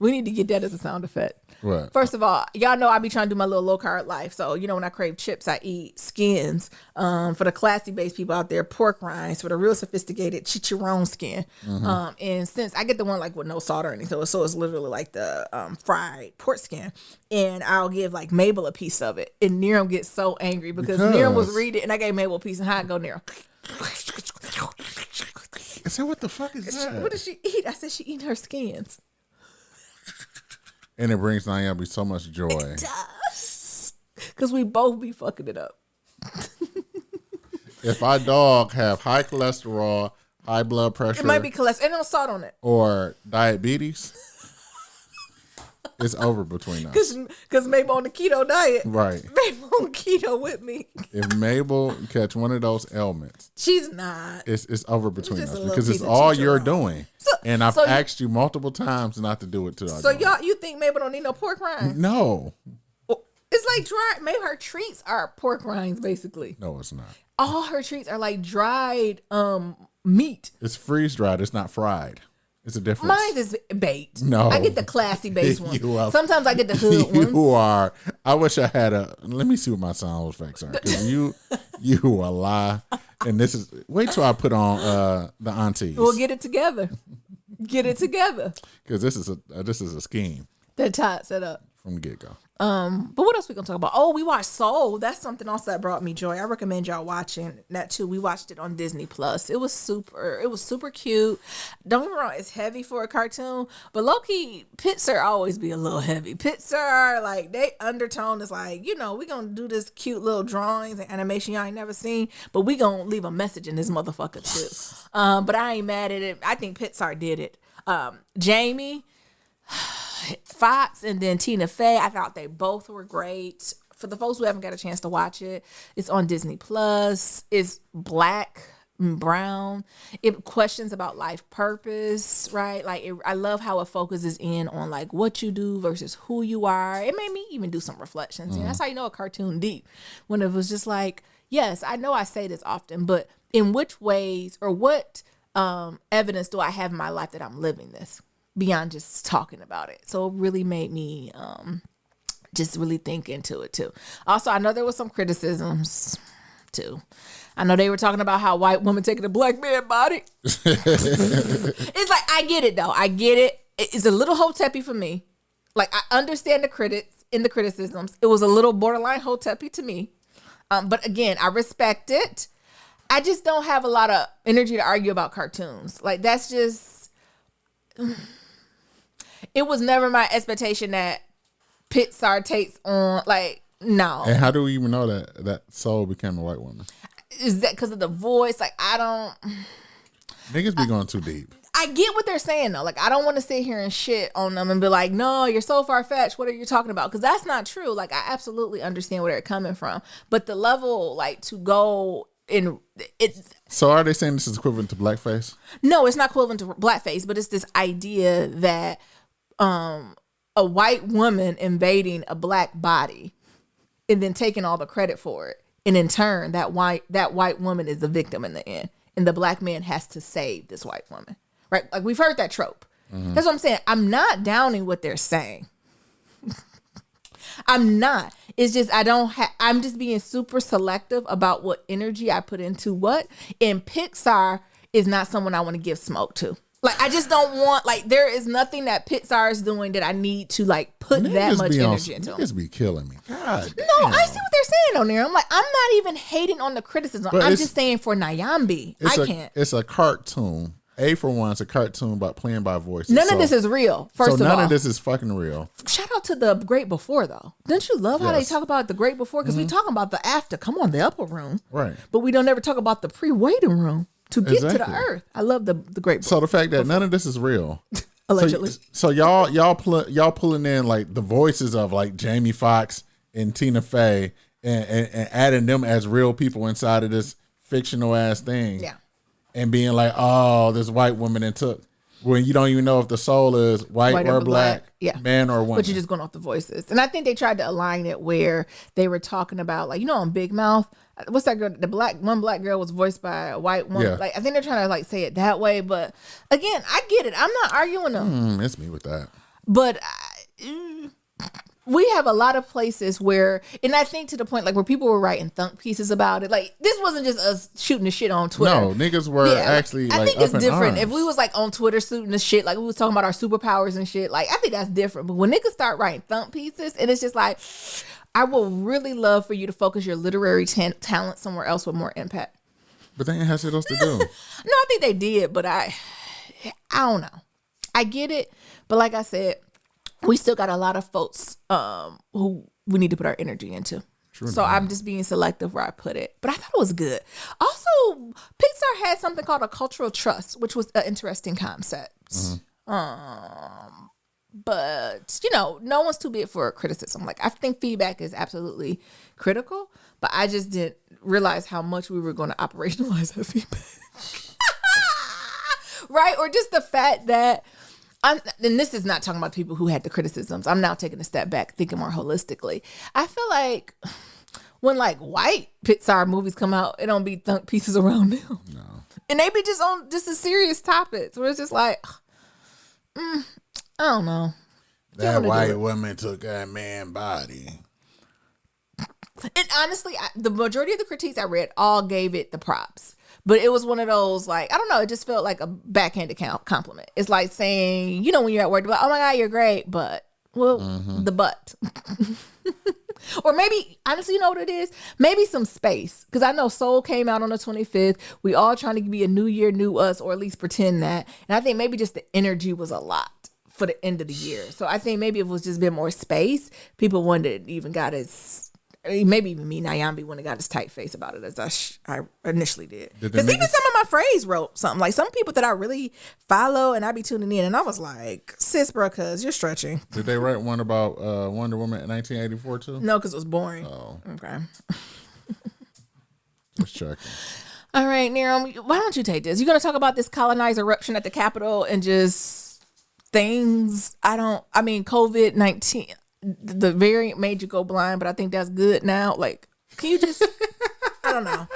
We need to get that as a sound effect. What? First of all, y'all know I be trying to do my little low carb life. So, when I crave chips, I eat skins. For the classy based people out there, pork rinds. For the real sophisticated, chicharron skin. And since I get the one like with no salt or anything, so it's literally like the fried pork skin. And I'll give like Mabel a piece of it. And Niram gets so angry because Niram was reading and I gave Mabel a piece. And how I go, Niram? I said, what the fuck is that? What does she eat? I said she eating her skins. And it brings Naomi so much joy. It does. Because we both be fucking it up. If our dog have high cholesterol, high blood pressure. It might be cholesterol. And no salt on it. Or diabetes, it's over between us. Because Mabel on the keto diet. Right. Mabel on keto with me. If Mabel catch one of those ailments, she's not. It's over between Just us a little because it's piece of all chicharron. you're doing. So I've asked you multiple times not to do it to our dog. you think Mabel don't need no pork rinds? No. It's like dry. Maybe her treats are pork rinds, basically. No, it's not. All her treats are like dried meat. It's freeze dried. It's not fried. It's a difference. Mine is baked. No. I get the classy based one. You are- Sometimes I get the hood ones. You are. I wish I had a. Let me see what my sound effects are. Because you a lie. And this is. Wait till I put on the aunties. We'll get it together. Get it together. Because this is a scheme That Todd set up. from the get go. But what else we gonna talk about? Oh, we watched Soul. That's something else that brought me joy. I recommend y'all watching that too. We watched it on Disney Plus. It was super cute. Don't get me wrong, it's heavy for a cartoon, but low-key, Pixar always be a little heavy. Pixar, like, they undertone is like, we gonna do this cute little drawings and animation y'all ain't never seen, but we gonna leave a message in this motherfucker too. But I ain't mad at it. I think Pixar did it. Jamie Foxx and then Tina Fey, I thought they both were great. for the folks who haven't got a chance to watch it, it's on Disney Plus. It's black and brown. It questions about life purpose, right? Like I love how it focuses in on like what you do versus who you are. It made me even do some reflections. And that's how you know a cartoon deep. When it was just like, yes, I know I say this often, but in which ways or what evidence do I have in my life that I'm living this beyond just talking about it? So it really made me just really think into it too. Also, I know there was some criticisms too. I know they were talking about how white women taking a black man body. It's like, I get it though. I get it. It's a little hoteppy for me. Like, I understand the critics in the criticisms. It was a little borderline hoteppy to me. But again, I respect it. I just don't have a lot of energy to argue about cartoons. Like, that's just, it was never my expectation that Pixar takes on, like, no. And how do we even know that Soul became a white woman? Is that because of the voice? Like, I don't. Niggas be going too deep. I get what they're saying though. Like, I don't want to sit here and shit on them and be like, no, you're so far-fetched. What are you talking about? Because that's not true. Like, I absolutely understand where they're coming from. But the level, like, to go in it. So are they saying this is equivalent to blackface? No, it's not equivalent to blackface, but it's this idea that a white woman invading a black body and then taking all the credit for it. And in turn, that white woman is the victim in the end. And the black man has to save this white woman. Right? Like, we've heard that trope. Mm-hmm. That's what I'm saying. I'm not downing what they're saying. I'm not. It's just I'm just being super selective about what energy I put into what. And Pixar is not someone I want to give smoke to. Like, I just don't want, like, there is nothing that Pixar is doing that I need to, like, put that much energy into. Niggas be killing me. God no, damn. I see what they're saying on there. I'm like, I'm not even hating on the criticism. I'm just saying for Nyambi, I can't. It's a cartoon. A for one, it's a cartoon about playing by voices. None of this is real, first of all. So none of this is fucking real. Shout out to the Great Before, though. Don't you love how they talk about the Great Before? Because we talking about the after. Come on, the upper room. Right. But we don't ever talk about the pre-waiting room. To get to the earth. I love the great book. So the fact that none of this is real. Allegedly. So y'all pulling in like the voices of like Jamie Foxx and Tina Fey and adding them as real people inside of this fictional ass thing. Yeah. And being like, oh, this white woman and took when you don't even know if the soul is white or black, man or woman. But you're just going off the voices. And I think they tried to align it where they were talking about, like, you know, on Big Mouth, what's that girl? One black girl was voiced by a white woman. Yeah. Like, I think they're trying to like say it that way. But again, I get it. I'm not arguing them. It's me with that. But we have a lot of places where, and I think to the point like where people were writing thunk pieces about it. Like, this wasn't just us shooting the shit on Twitter. No, niggas were actually. I like, think it's different. If we was like on Twitter shooting the shit, like we was talking about our superpowers and shit. Like, I think that's different. But when niggas start writing thunk pieces, and it's just like, I will really love for you to focus your literary talent somewhere else with more impact. But they ain't have shit else to do. No, I think they did, but I don't know. I get it, but like I said, we still got a lot of folks who we need to put our energy into. True, so I'm just being selective where I put it. But I thought it was good. Also, Pixar had something called a cultural trust, which was an interesting concept. Mm-hmm. But, you know, no one's too big for criticism. Like, I think feedback is absolutely critical, but I just didn't realize how much we were going to operationalize that feedback. Right? Or just the fact that, and this is not talking about people who had the criticisms. I'm now taking a step back, thinking more holistically. I feel like when, like, white Pixar movies come out, it don't be thunk pieces around them. No. And they be just on just a serious topics where it's just like, I don't know. That white woman took that man body. And honestly, the majority of the critiques I read all gave it the props. But it was one of those, like, I don't know, it just felt like a backhanded compliment. It's like saying, you know, when you're at work, like, oh my God, you're great, but, well, the but. Or maybe, honestly, you know what it is? Maybe some space. Because I know Soul came out on the 25th. We all trying to be a new year, new us, or at least pretend that. And I think maybe just the energy was a lot for the end of the year. So I think maybe if it was just a bit more space, people wouldn't have even got as maybe even me, Nyambi, when it got his tight face about it as I initially did. Did Because they even make some of my phrase wrote something. Like some people that I really follow and I be tuning in, and I was like, sis, bro, cuz you're stretching. Did they write one about Wonder Woman in 1984 too? No, because it was boring. Oh. Okay. Just checking. All right, Nero, why don't you take this? You're going to talk about this colonizer eruption at the Capitol and just things. COVID-19, the variant made you go blind, but I think that's good now. Like, can you just, I don't know.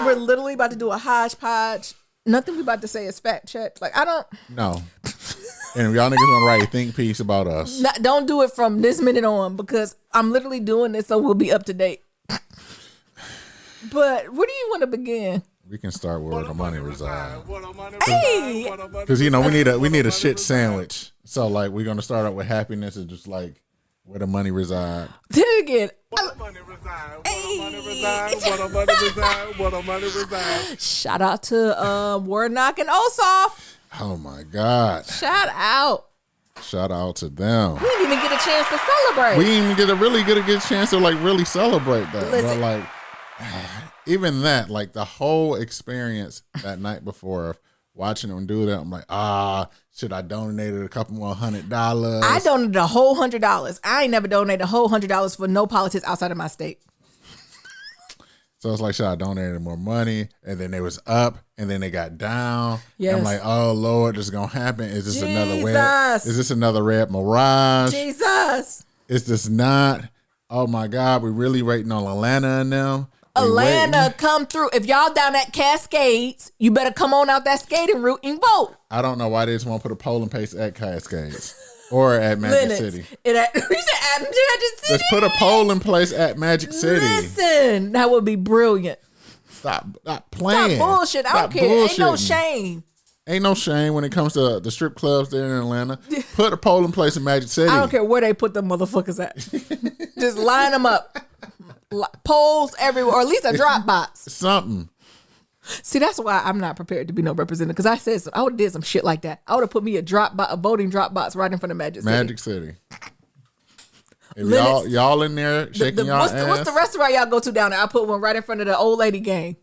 We're literally about to do a hodgepodge. Nothing we about to say is fact check. Like, I don't. No. And if y'all niggas want to write a think piece about us. Don't do it from this minute on, because I'm literally doing this so we'll be up to date. But where do you want to begin? We can start where the money resides. Hey! Because we need a shit sandwich. So like we're gonna start out with happiness and just like where the money reside. Did it again. Where the money reside? Where the money reside? Where the money reside? Where the money reside? Shout out to Warnock and Ossoff. Oh my God. Shout out. Shout out to them. We didn't even get a chance to celebrate. We didn't even get a good chance to like really celebrate that. Listen. But like even that, like the whole experience that night before of watching them do that, I'm like, should I donated a couple more $100? I donated a whole $100. I ain't never donated a whole $100 for no politics outside of my state. So it's like, should I donated more money? And then they was up and then they got down. Yes. I'm like, oh Lord, this is gonna happen. Is this another red? Jesus. Is this another red mirage? Jesus. Is this not? Oh my God, we really waiting on Atlanta and them. Atlanta, come through. If y'all down at Cascades, you better come on out that skating route and vote. I don't know why they just want to put a polling place at Cascades or at Magic City. You said at Magic City? Let's put a polling place at Magic City. Listen, that would be brilliant. Stop playing. Stop bullshit. I don't care. Ain't no shame. Ain't no shame when it comes to the strip clubs there in Atlanta. Put a polling place in Magic City. I don't care where they put them motherfuckers at. Just line them up. Polls everywhere, or at least a drop box. Something. See, that's why I'm not prepared to be no representative. Because I said I would have did some shit like that. I would have put me a voting drop box right in front of Magic City. Magic City. If y'all in there shaking y'all ass. What's the restaurant y'all go to down there? I put one right in front of the old lady gang.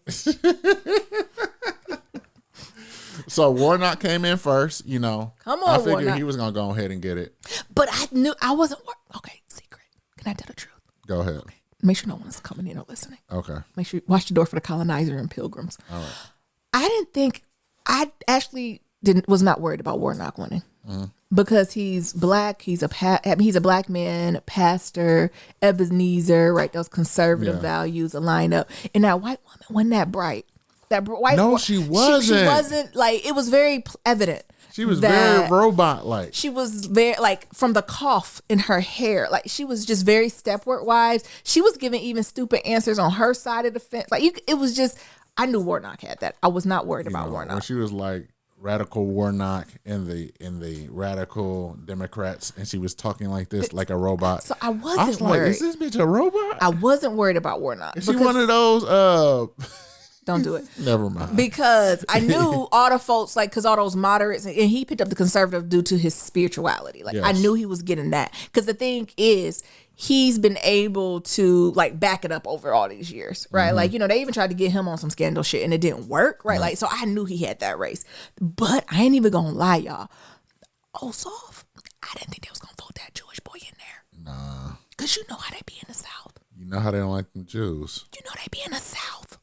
So Warnock came in first, you know. Come on, I figured Warnock. he was gonna go ahead and get it. But I knew I wasn't. Okay, secret. Can I tell the truth? Go ahead. Okay. Make sure no one's coming in or listening. Okay. Make sure you watch the door for the colonizer and pilgrims. All right. I actually was not worried about Warnock winning because he's black. He's a black man, pastor, Ebenezer, right? Those conservative values align up. And that white woman wasn't that bright. She wasn't. She wasn't like, it was very evident. She was very robot-like. She was very, like, from the cough in her hair. Like, she was just very Stepford Wives. She was giving even stupid answers on her side of the fence. Like, it was just, I knew Warnock had that. I was not worried about Warnock. When she was like radical Warnock in the radical Democrats, and she was talking like this, like a robot. So I was worried. Like, is this bitch a robot? I wasn't worried about Warnock. Is she one of those, Don't do it. Never mind. Because I knew all the folks, like, because all those moderates, and he picked up the conservative due to his spirituality. Like, yes. I knew he was getting that. Because the thing is, he's been able to, like, back it up over all these years, right? Like, you know, they even tried to get him on some scandal shit, and it didn't work, right? Like, so I knew he had that race. But I ain't even gonna lie, y'all. Ossoff, I didn't think they was gonna vote that Jewish boy in there. Nah. Because you know how they be in the South. You know how they don't like them Jews. You know they be in the South.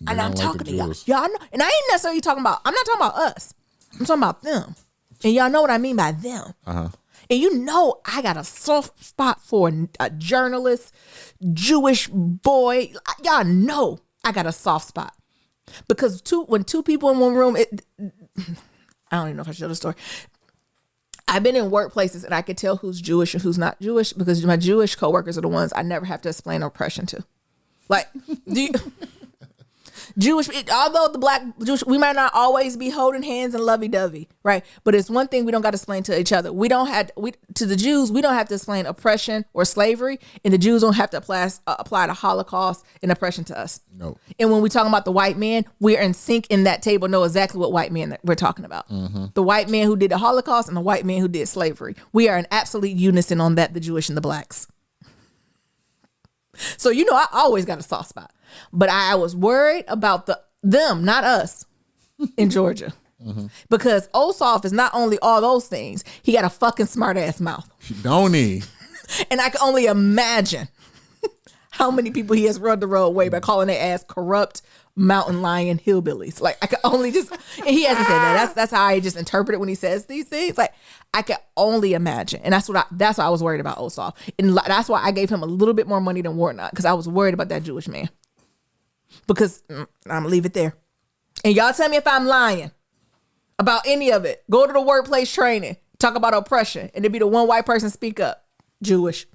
They And I'm don't like talking the to y'all. Jews. Y'all know, and I ain't necessarily talking about, I'm not talking about us. I'm talking about them. And y'all know what I mean by them. Uh-huh. And you know I got a soft spot for a journalist, Jewish boy. Y'all know I got a soft spot. Because when two people in one room, I don't even know if I should tell the story. I've been in workplaces and I could tell who's Jewish and who's not Jewish because my Jewish coworkers are the ones I never have to explain oppression to. Like, Jewish, although the black Jewish, we might not always be holding hands and lovey-dovey, right? But it's one thing we don't got to explain to each other. To the Jews, we don't have to explain oppression or slavery, and the Jews don't have to apply the Holocaust and oppression to us. No. And when we talking about the white man, we're in sync in that table, know exactly what white man that we're talking about. Mm-hmm. The white man who did the Holocaust and the white man who did slavery. We are in absolute unison on that, the Jewish and the blacks. So, you know, I always got a soft spot. But I was worried about them, not us, in Georgia. Because Ossoff is not only all those things, he got a fucking smart ass mouth. Don't he? And I can only imagine how many people he has run the road way by calling their ass corrupt mountain lion hillbillies. Like, I can only just, and he hasn't said that. That's how I just interpret it when he says these things. Like, I can only imagine. And that's why I was worried about Ossoff. And that's why I gave him a little bit more money than Warnock, because I was worried about that Jewish man. Because I'm going to leave it there. And y'all tell me if I'm lying about any of it. Go to the workplace training. Talk about oppression. And it be the one white person speak up. Jewish.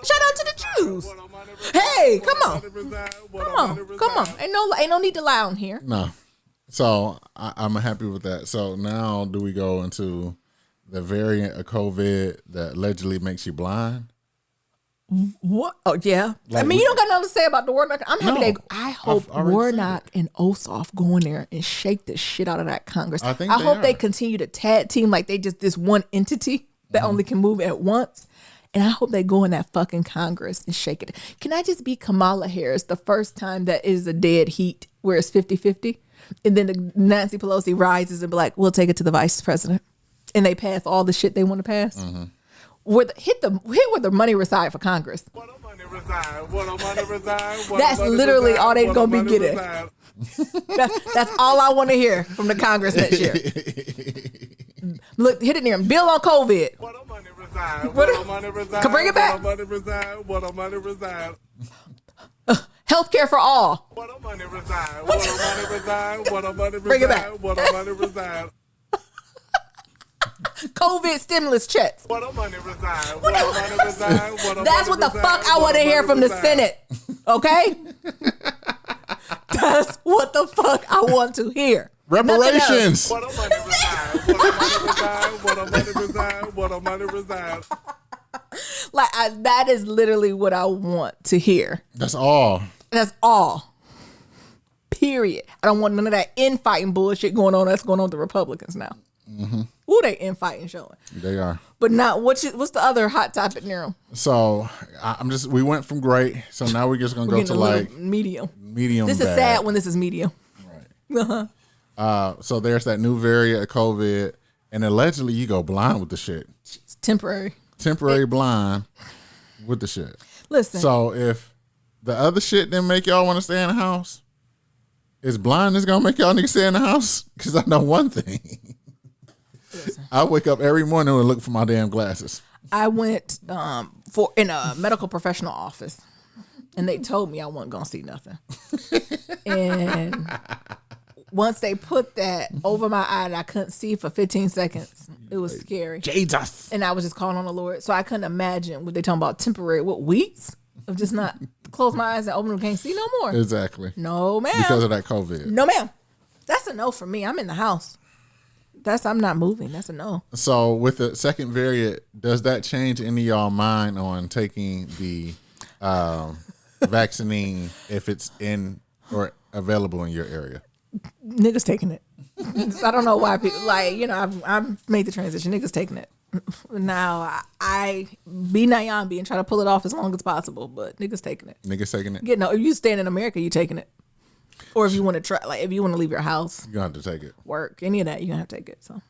Shout out to the Jews. Hey, come on. Ain't no need to lie on here. No. So I'm happy with that. So now do we go into the variant of COVID that allegedly makes you blind? What? Oh, yeah. Like, I mean, you don't got nothing to say about the Warnock. I'm happy. No, I hope Warnock and Ossoff go in there and shake the shit out of that Congress. I hope they continue to tag team like they just this one entity that only can move at once. And I hope they go in that fucking Congress and shake it. Can I just be Kamala Harris the first time that is a dead heat where it's 50-50? And then the Nancy Pelosi rises and be like, we'll take it to the vice president. And they pass all the shit they want to pass. Mm-hmm. Hit where the money reside for Congress. That's literally all they gonna be getting. That's all I want to hear from the Congress next year. Look, hit it near him. Bill on COVID. Can bring it back. Healthcare for all. Bring it back. COVID stimulus checks. That's what the fuck I want to hear from the Senate. Okay? That's what the fuck I want to hear. Reparations. That is literally what I want to hear. That's all. That's all. Period. I don't want none of that infighting bullshit going on. That's going on with the Republicans now. Mm-hmm. Ooh, they infighting showing. They are. But not what's the other hot topic, Nero? So we went from great. So now we're just gonna go to like medium. Medium. This is sad when this is medium. Right. So there's that new variant of COVID, and allegedly you go blind with the shit. It's temporary. Blind with the shit. Listen. So if the other shit didn't make y'all want to stay in the house, is blindness gonna make y'all niggas stay in the house? Because I know one thing. Listen. I wake up every morning and look for my damn glasses. I went in a medical professional office, and they told me I wasn't gonna see nothing. And once they put that over my eye and I couldn't see for 15 seconds, it was scary. Jesus. And I was just calling on the Lord. So I couldn't imagine what they talking about temporary, weeks of just not close my eyes and open them, can't see no more. Exactly. No, ma'am. Because of that COVID. No, ma'am. That's a no for me. I'm in the house. I'm not moving. That's a no. So with the second variant, does that change any of y'all mind on taking the vaccine if it's in or available in your area? Niggas taking it. I don't know why people I've made the transition. Niggas taking it. Now I be Nyambi and try to pull it off as long as possible, but niggas taking it. If you stand in America, you taking it. Or if you want to try, if you want to leave your house, you have to take it. Work, any of that, you're gonna have to take it. So,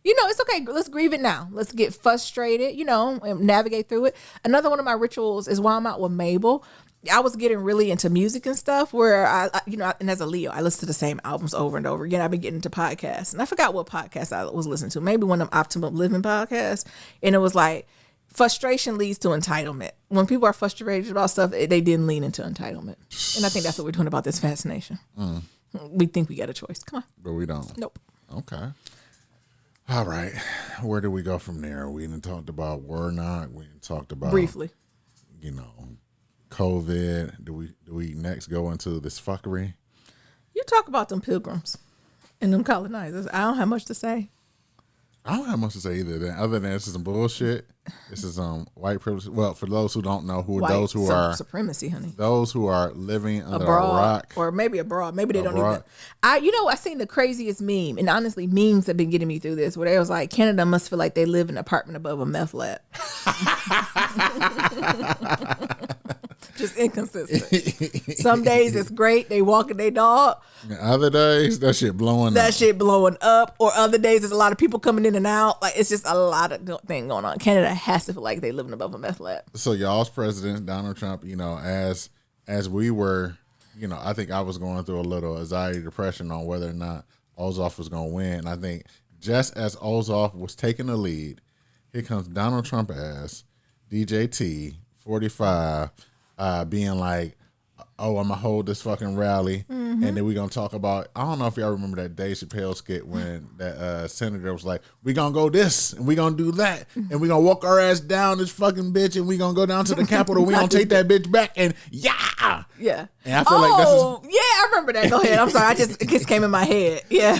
it's okay. Let's grieve it now. Let's get frustrated, and navigate through it. Another one of my rituals is while I'm out with Mabel, I was getting really into music and stuff where and as a Leo, I listen to the same albums over and over again. I've been getting into podcasts, and I forgot what podcast I was listening to. Maybe one of them Optimum Living podcasts, and it was like, frustration leads to entitlement. When people are frustrated about stuff, they didn't lean into entitlement. And I think that's what we're doing about this fascination. We think we got a choice. Come on. But we don't. Nope. Okay. All right. Where do we go from there? We didn't talked about Warnock. We didn't talked about briefly. COVID. Do we next go into this fuckery? You talk about them pilgrims and them colonizers. I don't have much to say. I don't have much to say either. Other than this is some bullshit. This is white privilege. Well, for those who don't know, White those who are supremacy, honey. those who are living under Abroad, a rock, or maybe abroad. Maybe they don't Abroad. even. I seen the craziest meme, and honestly, memes have been getting me through this. Where they was like, Canada must feel like they live in an apartment above a meth lab. Just inconsistent. Some days it's great. They walking their dog. and other days that shit blowing That up. shit blowing up. Or other days there's a lot of people coming in and out. Like, it's just a lot of thing going on. Canada has to feel like they living above a meth lab. So y'all's president Donald Trump, as we were, I think I was going through a little anxiety, depression on whether or not Ossoff was going to win. I think just as Ossoff was taking the lead, here comes Donald Trump as DJT 45, being like, "Oh, I'm gonna hold this fucking rally, and then we're gonna talk about." I don't know if y'all remember that Dave Chappelle skit when that senator was like, "We gonna go this, and we gonna do that, and we gonna walk our ass down this fucking bitch, and we gonna go down to the Capitol. We gonna take that bitch back, and yeah." Yeah. And I feel like that's yeah, I remember that. Go ahead. I'm sorry. It just came in my head. Yeah.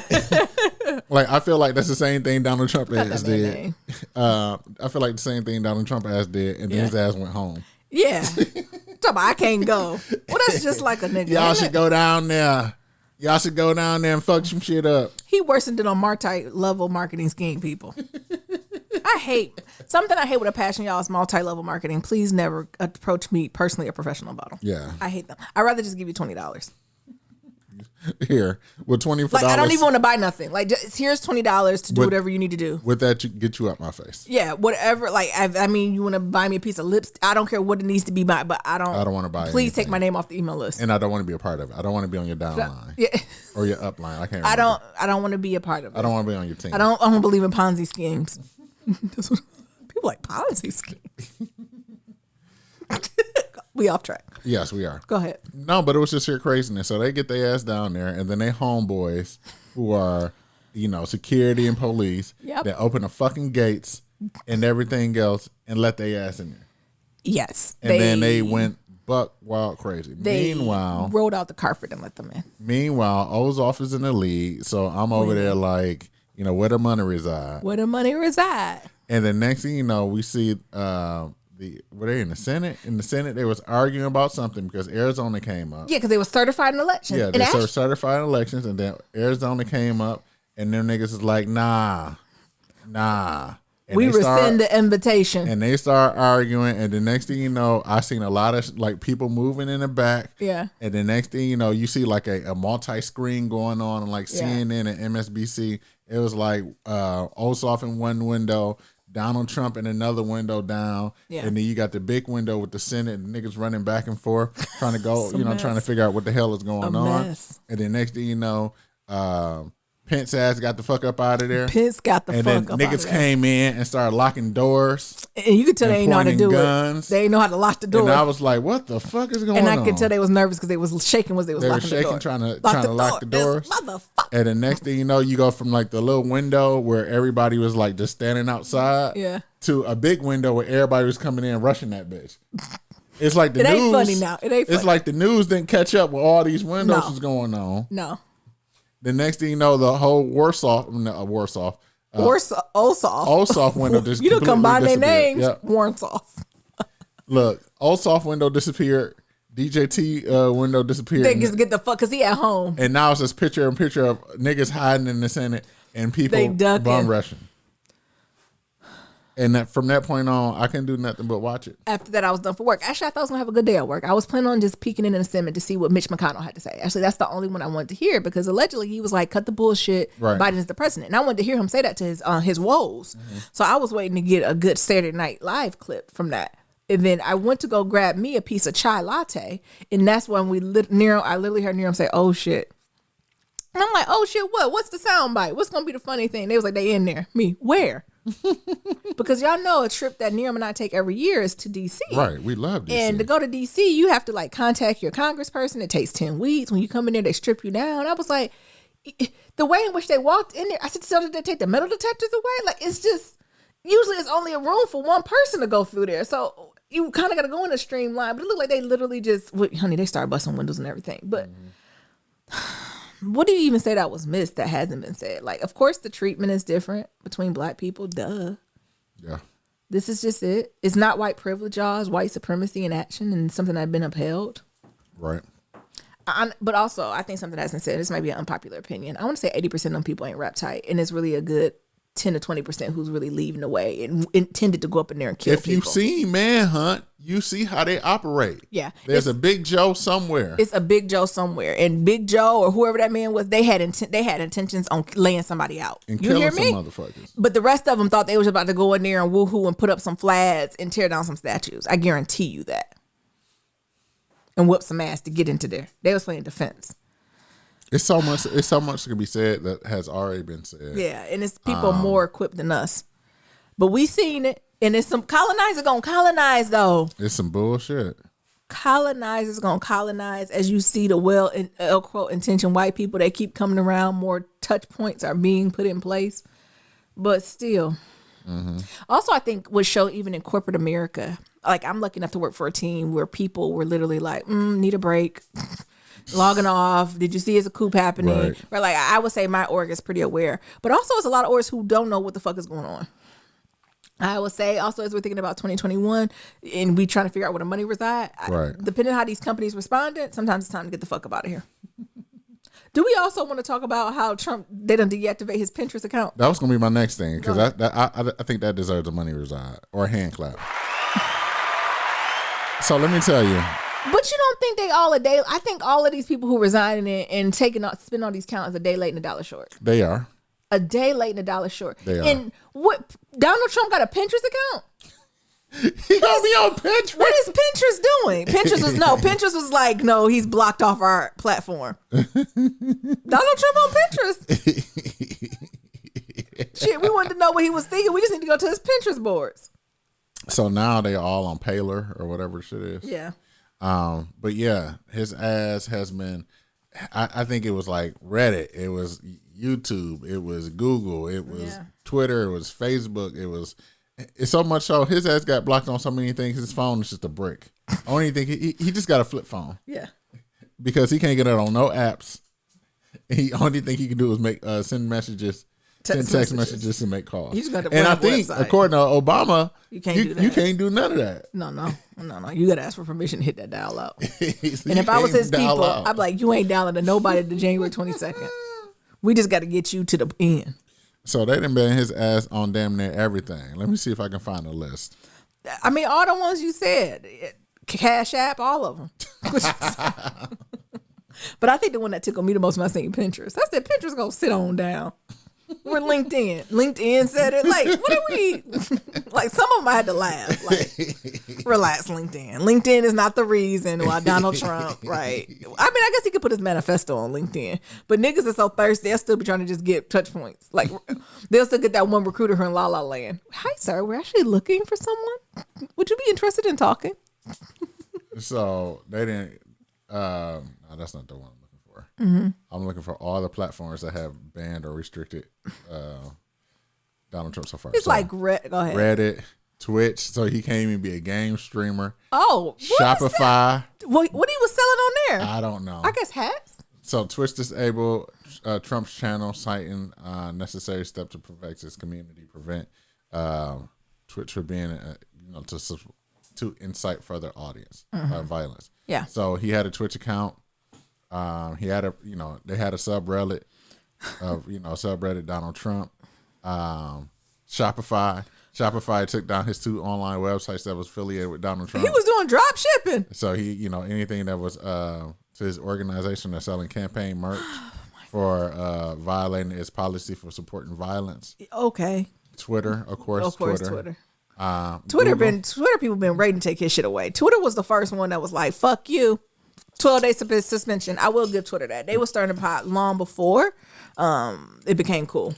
like I feel like that's the same thing Donald Trump ass that did. name. I feel like the same thing Donald Trump ass did, and then his ass went home. Yeah. Talk about I can't go. Well, that's just like a nigga. Y'all should go down there. Y'all should go down there and fuck some shit up. He worsened it on multi-level marketing scheme, people. I hate with a passion, y'all, is multi-level marketing. Please never approach me personally or professional about them. Yeah. I hate them. I'd rather just give you $20. Here with $24. Like, I don't even want to buy nothing. Like, just, here's $20 to do whatever you need to do. With that, get you up my face. Yeah, whatever. Like, I mean, you want to buy me a piece of lipstick? I don't care what it needs to be, but I don't want to buy. Please anything. take my name off the email list. And I don't want to be a part of it. I don't want to be on your down line. Yeah. Or your up line. I can't. Remember. I don't want to be a part of it. I don't want to be on your team. I don't believe in Ponzi schemes. That's what, people like Ponzi schemes. We off track. Yes, we are. Go ahead. No, but it was just sheer craziness. So they get their ass down there, and then they homeboys who are, security and police. Yep. That open the fucking gates and everything else and let their ass in there. Yes. And then they went buck wild crazy. They Meanwhile, rolled out the carpet and let them in. Ossoff is in the lead, so I'm over there like, where the money reside. Where the money reside. And the next thing you know, we see were they in the Senate? In the Senate, they was arguing about something because Arizona came up. Yeah, because they were certified in elections. Yeah, they were certified in elections, and then Arizona came up, and them niggas is like, nah. And we rescind the invitation. And they start arguing, and the next thing you know, I seen a lot of people moving in the back. Yeah. And the next thing you know, you see like a multi-screen going on like CNN and MSNBC. It was like Ossoff in one window, Donald Trump in another window down, and then you got the big window with the Senate and niggas running back and forth trying to go, trying to figure out what the hell is going on. Mess. And then next thing you know, Pence ass got the fuck up out of there. Pence got the fuck up out of there. And then niggas came in and started locking doors. And you could tell they ain't know how to do guns. it. They ain't know how to lock the door. And I was like, what the fuck is going on? And I could tell they was nervous because they was shaking as they was locking the door. Trying to lock the doors. Motherfucker. And the next thing you know, you go from like the little window where everybody was like just standing outside to a big window where everybody was coming in and rushing that bitch. It's like the news. It ain't funny now. It ain't funny. It's like the news didn't catch up with all these windows was going on. No. The next thing you know, the whole Ossoff window just you don't combine their names. Yep. Warrensoff. Look, Ossoff window disappeared. DJT window disappeared. They just get the fuck because he at home. And now it's this picture of niggas hiding in the Senate and people bum rushing. And from that point on, I couldn't do nothing but watch it. After that, I was done for work. Actually, I thought I was going to have a good day at work. I was planning on just peeking in the Senate to see what Mitch McConnell had to say. Actually, that's the only one I wanted to hear because allegedly he was like, cut the bullshit. Right. Biden is the president. And I wanted to hear him say that to his woes. Mm-hmm. So I was waiting to get a good Saturday Night Live clip from that. And then I went to go grab me a piece of chai latte. And that's when I literally heard Nero say, oh shit. And I'm like, oh shit, what? What's the sound bite? What's going to be the funny thing? They was like, they in there. Me, where? Because y'all know a trip that Nero and I take every year is to DC. Right, we love DC. And to go to DC, you have to like contact your congressperson. It takes 10 weeks. When you come in there, they strip you down. I was like, the way in which they walked in there, I said, so did they take the metal detectors away? Like, it's just, usually it's only a room for one person to go through there. So you kind of got to go in a streamline. But it looked like they literally just, honey, they started busting windows and everything. But what do you even say that was missed that hasn't been said? Like, of course, the treatment is different between black people. Duh. Yeah. This is just it. It's not white privilege, y'all. It's white supremacy in action and something that's been upheld. Right. But also, I think something that hasn't said, this might be an unpopular opinion. I want to say 80% of them people ain't rap tight. And it's really a good 10 to 20% who's really leaving the way and intended to go up in there and kill people. If you've seen Manhunt, you see how they operate. Yeah. There's a Big Joe somewhere. It's a Big Joe somewhere. And Big Joe or whoever that man was, they had intentions on laying somebody out. And you hear killing me? some motherfuckers. But the rest of them thought they was about to go in there and woohoo and put up some flags and tear down some statues. I guarantee you that. And whoop some ass to get into there. They was playing defense. It's so much that can be said that has already been said. Yeah, and it's people more equipped than us. But we seen it. And it's some colonizer gonna colonize though. It's some bullshit. Colonizers gonna colonize as you see the quote intentioned white people, they keep coming around, more touch points are being put in place. But still. Also, I think would show even in corporate America, like I'm lucky enough to work for a team where people were literally like, need a break. Logging off. Did you see it's a coup happening? Right. Like I would say my org is pretty aware. But also it's a lot of orgs who don't know what the fuck is going on. I would say also as we're thinking about 2021 and we trying to figure out where the money reside, depending on how these companies responded, sometimes it's time to get the fuck up out of here. Do we also want to talk about how Trump, they done deactivate his Pinterest account? That was going to be my next thing because I think that deserves a money reside or a hand clap. So let me tell you. But you don't think they all a day? I think all of these people who resigning and spending all these counts a day late and a dollar short. They are. A day late and a dollar short. They are. And what Donald Trump got a Pinterest account? He gonna be on Pinterest. What is Pinterest doing? Pinterest was like, no, he's blocked off our platform. Donald Trump on Pinterest. Shit, we wanted to know what he was thinking. We just need to go to his Pinterest boards. So now they all on Paler or whatever shit is. Yeah. But yeah, his ass has been. I think it was like Reddit. It was YouTube. It was Google. It was Twitter. It was Facebook. It's so much so his ass got blocked on so many things. His phone is just a brick. Only thing he just got a flip phone. Yeah. Because he can't get it on no apps. Only thing he can do is make send messages. Send text messages and make calls. You just got to and I think, website. According to Obama, you can't do that. You can't do none of that. No. You got to ask for permission to hit that dial out. And if I was his people, I'd be like, you ain't dialing to nobody to January 22nd. We just got to get you to the end. So they done been his ass on damn near everything. Let me see if I can find a list. I mean, all the ones you said. Cash App, all of them. But I think the one that tickled me the most when I seen Pinterest. I said, Pinterest gonna sit on down. We're LinkedIn. LinkedIn said it. Like, what are we? Like, some of them I had to laugh. Like, relax, LinkedIn. LinkedIn is not the reason why Donald Trump, right? I mean, I guess he could put his manifesto on LinkedIn. But niggas are so thirsty, they'll still be trying to just get touch points. Like, they'll still get that one recruiter here in La La Land. Hi, sir. We're actually looking for someone. Would you be interested in talking? So, they didn't. No, that's not the one. I'm looking for all the platforms that have banned or restricted Donald Trump so far. It's so, like go ahead. Reddit, Twitch, so he can't even be a game streamer. Oh, Shopify. What he was selling on there? I don't know. I guess hats. So Twitch disabled Trump's channel, citing necessary steps to protect his community, prevent Twitch from being, to incite further audience violence. Yeah. So he had a Twitch account. He had they had a subreddit of, subreddit Donald Trump. Shopify took down his 2 online websites that was affiliated with Donald Trump. He was doing drop shipping. So he, anything that was to his organization that's selling campaign merch for violating its policy for supporting violence. Okay. Twitter, of course. Twitter. Twitter people been ready to take his shit away. Twitter was the first one that was like, fuck you. 12-day suspension. I will give Twitter that. They were starting to pot long before it became cool.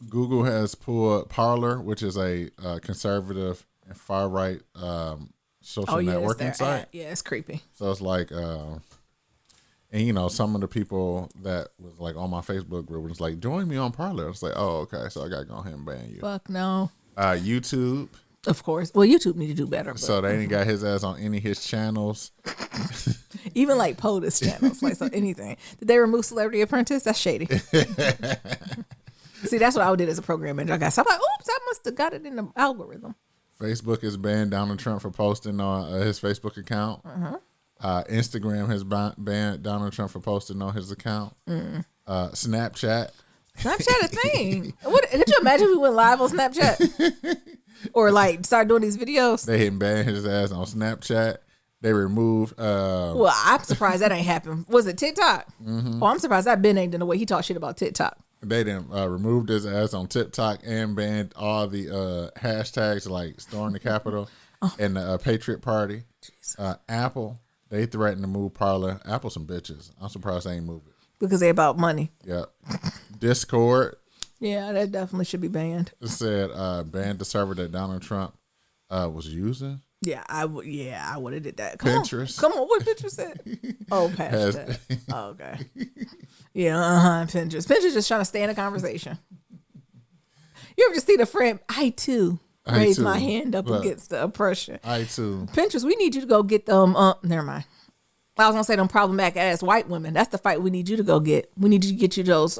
Google has pulled Parler, which is a conservative and far right social networking site. Yeah, it's creepy. So it's like, and some of the people that was like on my Facebook group was like, join me on Parler. I was like, oh, okay, so I got to go ahead and ban you. Fuck no. YouTube. Of course. Well, YouTube need to do better. But. So they ain't got his ass on any of his channels. Even like POTUS channels, like so anything. Did they remove Celebrity Apprentice? That's shady. See, that's what I did as a program manager. I'm like, oops, I must have got it in the algorithm. Facebook has banned Donald Trump for posting on his Facebook account. Instagram has banned Donald Trump for posting on his account. Snapchat a thing. Could you imagine if we went live on Snapchat? Or like start doing these videos? They had banned his ass on Snapchat. They removed. Well, I'm surprised that ain't happened. Was it TikTok? Oh, I'm surprised that Ben ain't done the way he talked shit about TikTok. They didn't removed his ass on TikTok and banned all the hashtags like storm the Capitol and the Patriot Party. Apple, they threatened to move Parler. Apple some bitches. I'm surprised they ain't moved it. Because they about money. Yep. Discord. Yeah, that definitely should be banned. It said banned the server that Donald Trump was using. Yeah, I would have did that. Pinterest. Come on, what Pinterest said? Oh, past that. Oh, okay. Yeah, Pinterest. Pinterest just trying to stay in a conversation. You ever just see the friend? I too raise my hand up against the oppression. I too. Pinterest, we need you to go get them. Never mind. I was gonna say them problematic ass white women. That's the fight we need you to go get. We need you to get you those.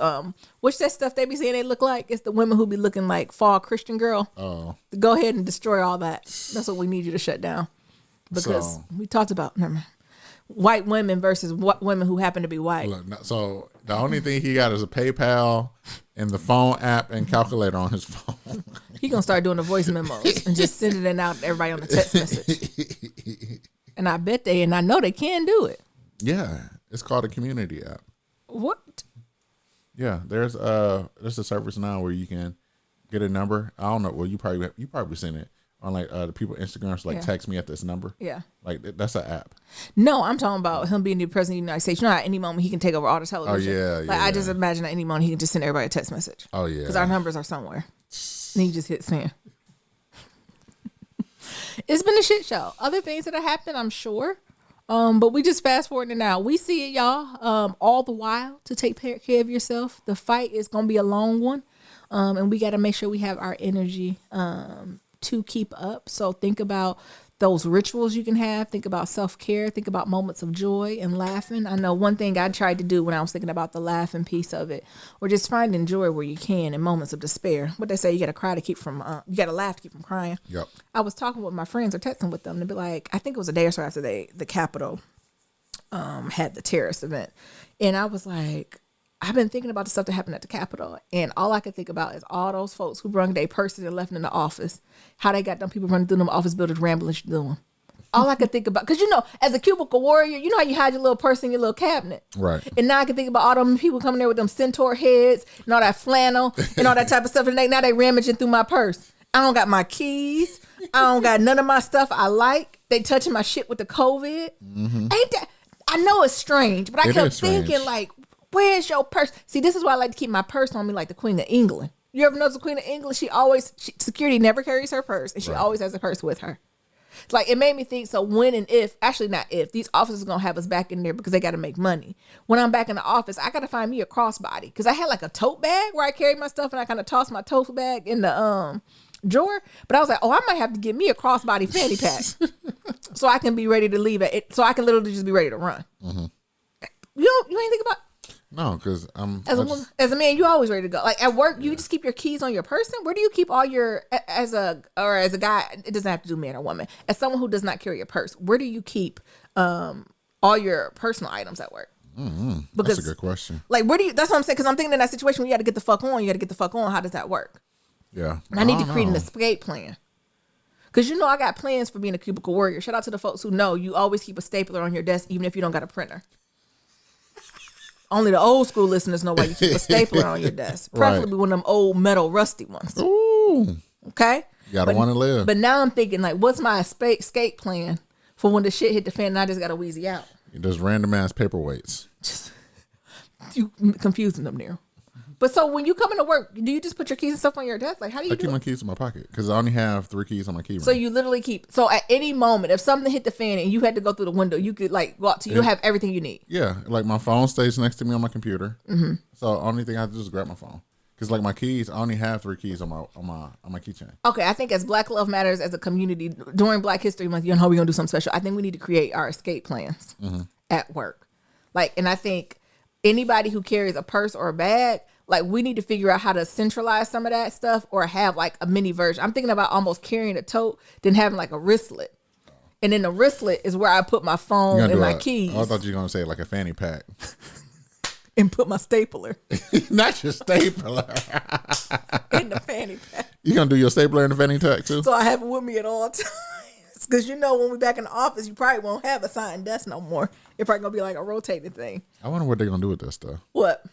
What's that stuff they be saying they look like? It's the women who be looking like fall Christian girl. Oh. Go ahead and destroy all that. That's what we need you to shut down. Because we talked about white women versus women who happen to be white. Look, so the only thing he got is a PayPal and the phone app and calculator on his phone. He gonna start doing the voice memos and just sending it out to everybody on the text message. And I bet I know they can do it. Yeah, it's called a community app. What? Yeah, there's a service now where you can get a number. I don't know. Well, you probably seen it on like the people Instagrams like text me at this number. Yeah, like that's an app. No, I'm talking about him being the president of the United States. You know, at any moment he can take over all the television. Oh yeah, I just imagine at any moment he can just send everybody a text message. Oh yeah, because our numbers are somewhere. And he just hit send. It's been a shit show. Other things that have happened, I'm sure. But we just fast forwarding now. We see it, y'all. All the while to take care of yourself. The fight is gonna be a long one. And we gotta make sure we have our energy to keep up. So think about those rituals you can have. Think about self-care. Think about moments of joy and laughing. I know one thing I tried to do when I was thinking about the laughing piece of it, or just finding joy where you can in moments of despair. What they say, you got to cry to keep from, you got to laugh to keep from crying. Yep. I was talking with my friends or texting with them to be like, I think it was a day or so after the Capitol had the terrorist event. And I was like, I've been thinking about the stuff that happened at the Capitol, and all I could think about is all those folks who brung their purses and left in the office, how they got them people running through them office buildings rambling through them. All I could think about, because as a cubicle warrior, you know how you hide your little purse in your little cabinet, right? And now I can think about all them people coming there with them centaur heads and all that flannel and all that type of stuff, and now they rummaging through my purse. I don't got my keys. I don't got none of my stuff I like. They touching my shit with the COVID. Mm-hmm. Ain't that? I know it's strange, but I kept thinking like, where's your purse? See, this is why I like to keep my purse on me like the Queen of England. You ever notice the Queen of England? Security never carries her purse, and she always has a purse with her. It's like, it made me think, so when and if, actually not if, these officers are going to have us back in there because they got to make money. When I'm back in the office, I got to find me a crossbody, because I had like a tote bag where I carried my stuff, and I kind of tossed my tote bag in the drawer. But I was like, I might have to get me a crossbody fanny pack so I can be ready to leave it. So I can literally just be ready to run. Mm-hmm. You ain't think about. No, because as a man, you always ready to go. Like at work, you just keep your keys on your person. Where do you keep all your as a guy? It doesn't have to do man or woman. As someone who does not carry a purse, where do you keep all your personal items at work? Mm-hmm. Because that's a good question. Like where do you? That's what I'm saying. Because I'm thinking in that situation where you got to get the fuck on. You got to get the fuck on. How does that work? Yeah, and I need to create an escape plan. Because I got plans for being a cubicle warrior. Shout out to the folks who know you always keep a stapler on your desk even if you don't got a printer. Only the old school listeners know why you keep a stapler on your desk. Preferably one of them old metal rusty ones. Ooh. Okay? You gotta want to live. But now I'm thinking, like, what's my escape plan for when the shit hit the fan and I just gotta wheezy out? Just random ass paperweights. You confusing them there. But so when you come into work, do you just put your keys and stuff on your desk? Like, how do you do keep my keys in my pocket because I only have 3 keys on my key ring. So you literally keep. So at any moment, if something hit the fan and you had to go through the window, you could like go out to. You'll have everything you need. Yeah, like my phone stays next to me on my computer. Mm-hmm. So only thing I have to do is grab my phone because like my keys, I only have 3 keys on my keychain. Okay, I think as Black Love Matters as a community during Black History Month, how we gonna do something special? I think we need to create our escape plans. Mm-hmm. at work. Like, and I think anybody who carries a purse or a bag, like, we need to figure out how to centralize some of that stuff or have like a mini version. I'm thinking about almost carrying a tote, then having like a wristlet. And then the wristlet is where I put my phone and my keys. I thought you were going to say like a fanny pack. And put my stapler. Not your stapler. In the fanny pack. You going to do your stapler in the fanny pack too? So I have it with me at all times. Because you know when we're back in the office, you probably won't have a signed desk no more. It's probably going to be like a rotating thing. I wonder what they're going to do with this stuff. What?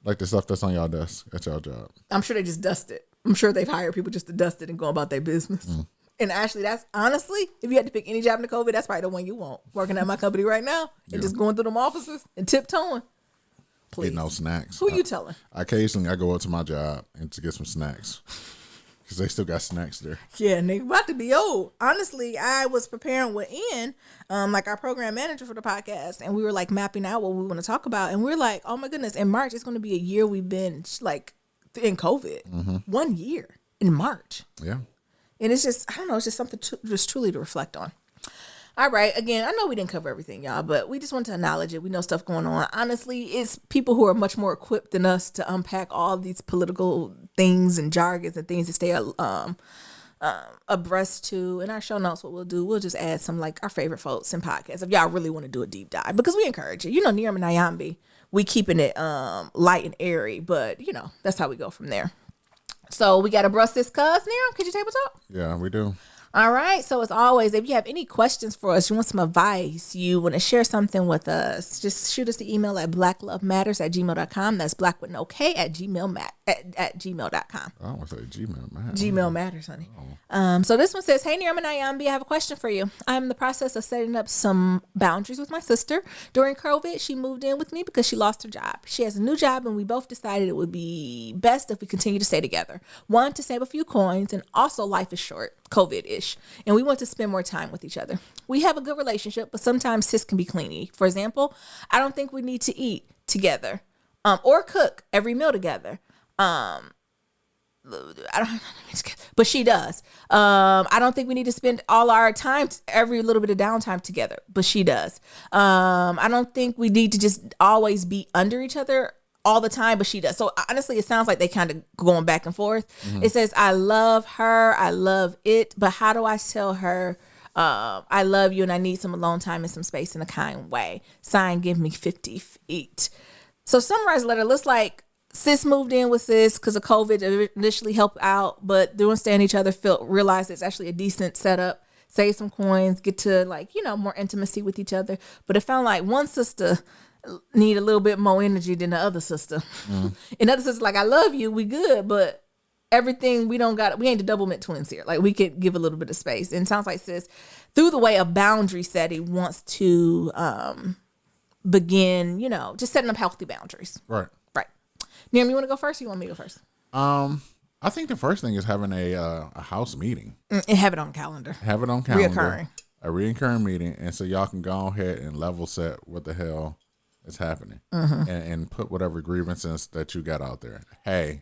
Like the stuff that's on y'all desk at y'all job. I'm sure they just dust it. I'm sure they've hired people just to dust it and go about their business. And actually, that's honestly, if you had to pick any job in the COVID, that's probably the one you want. Working at my company right now and just going through them offices and tiptoeing. Please. Get no snacks. Who you telling? Occasionally, I go up to my job and to get some snacks. Because they still got snacks there. Yeah, and they about to be old. Honestly, I was preparing with Ian, like our program manager for the podcast, and we were like mapping out what we want to talk about. And we're like, oh my goodness, in March, it's going to be a year we've been like in COVID. 1 year in March. Yeah. And it's just, I don't know, it's just something just truly to reflect on. All right. Again, I know we didn't cover everything, y'all, but we just want to acknowledge it. We know stuff going on. Honestly, it's people who are much more equipped than us to unpack all these political things and jargons and things to stay abreast to. In our show notes, what we'll do, we'll just add some like our favorite folks in podcasts if y'all really want to do a deep dive, because we encourage it. You know, Niram and Nyambi, we keeping it light and airy, but you know, that's how we go from there. So we got to brush this cuz, Niram. Could you table talk? Yeah, we do. All right. So as always, if you have any questions for us, you want some advice, you want to share something with us, just shoot us the email at blacklovematters@gmail.com. That's black with no K at gmail.com. I don't want to say Gmail matters. Gmail matters, honey. So this one says, hey, Niram and Nyambi, I have a question for you. I'm in the process of setting up some boundaries with my sister. During COVID, she moved in with me because she lost her job. She has a new job, and we both decided it would be best if we continue to stay together. One, to save a few coins, and also life is short, COVID-ish, and we want to spend more time with each other. We have a good relationship, but sometimes sis can be clingy. For example, I don't think we need to eat together or cook every meal together. But she does. I don't think we need to spend all our time, every little bit of downtime together, but she does. I don't think we need to just always be under each other all the time, but she does. So honestly, it sounds like they kind of going back and forth. It says, I love her, I love it, but how do I tell her I love you and I need some alone time and some space in a kind way? Sign, give me 50 feet. So summarize the letter looks like sis moved in with sis because of COVID, initially helped out, but they understand each other, realize it's actually a decent setup, save some coins, get to like, you know, more intimacy with each other. But it found like one sister need a little bit more energy than the other sister. And the other sister's like, I love you, we good, but everything we ain't the double mint twins here. Like we could give a little bit of space. And it sounds like sis, through the way of boundary setting, wants to begin, you know, just setting up healthy boundaries. Right. Niram, you want to go first or you want me to go first? I think the first thing is having a house meeting. And have it on calendar. Have it on calendar. Reoccurring. A reoccurring meeting. And so y'all can go ahead and level set what the hell is happening. And put whatever grievances that you got out there. Hey,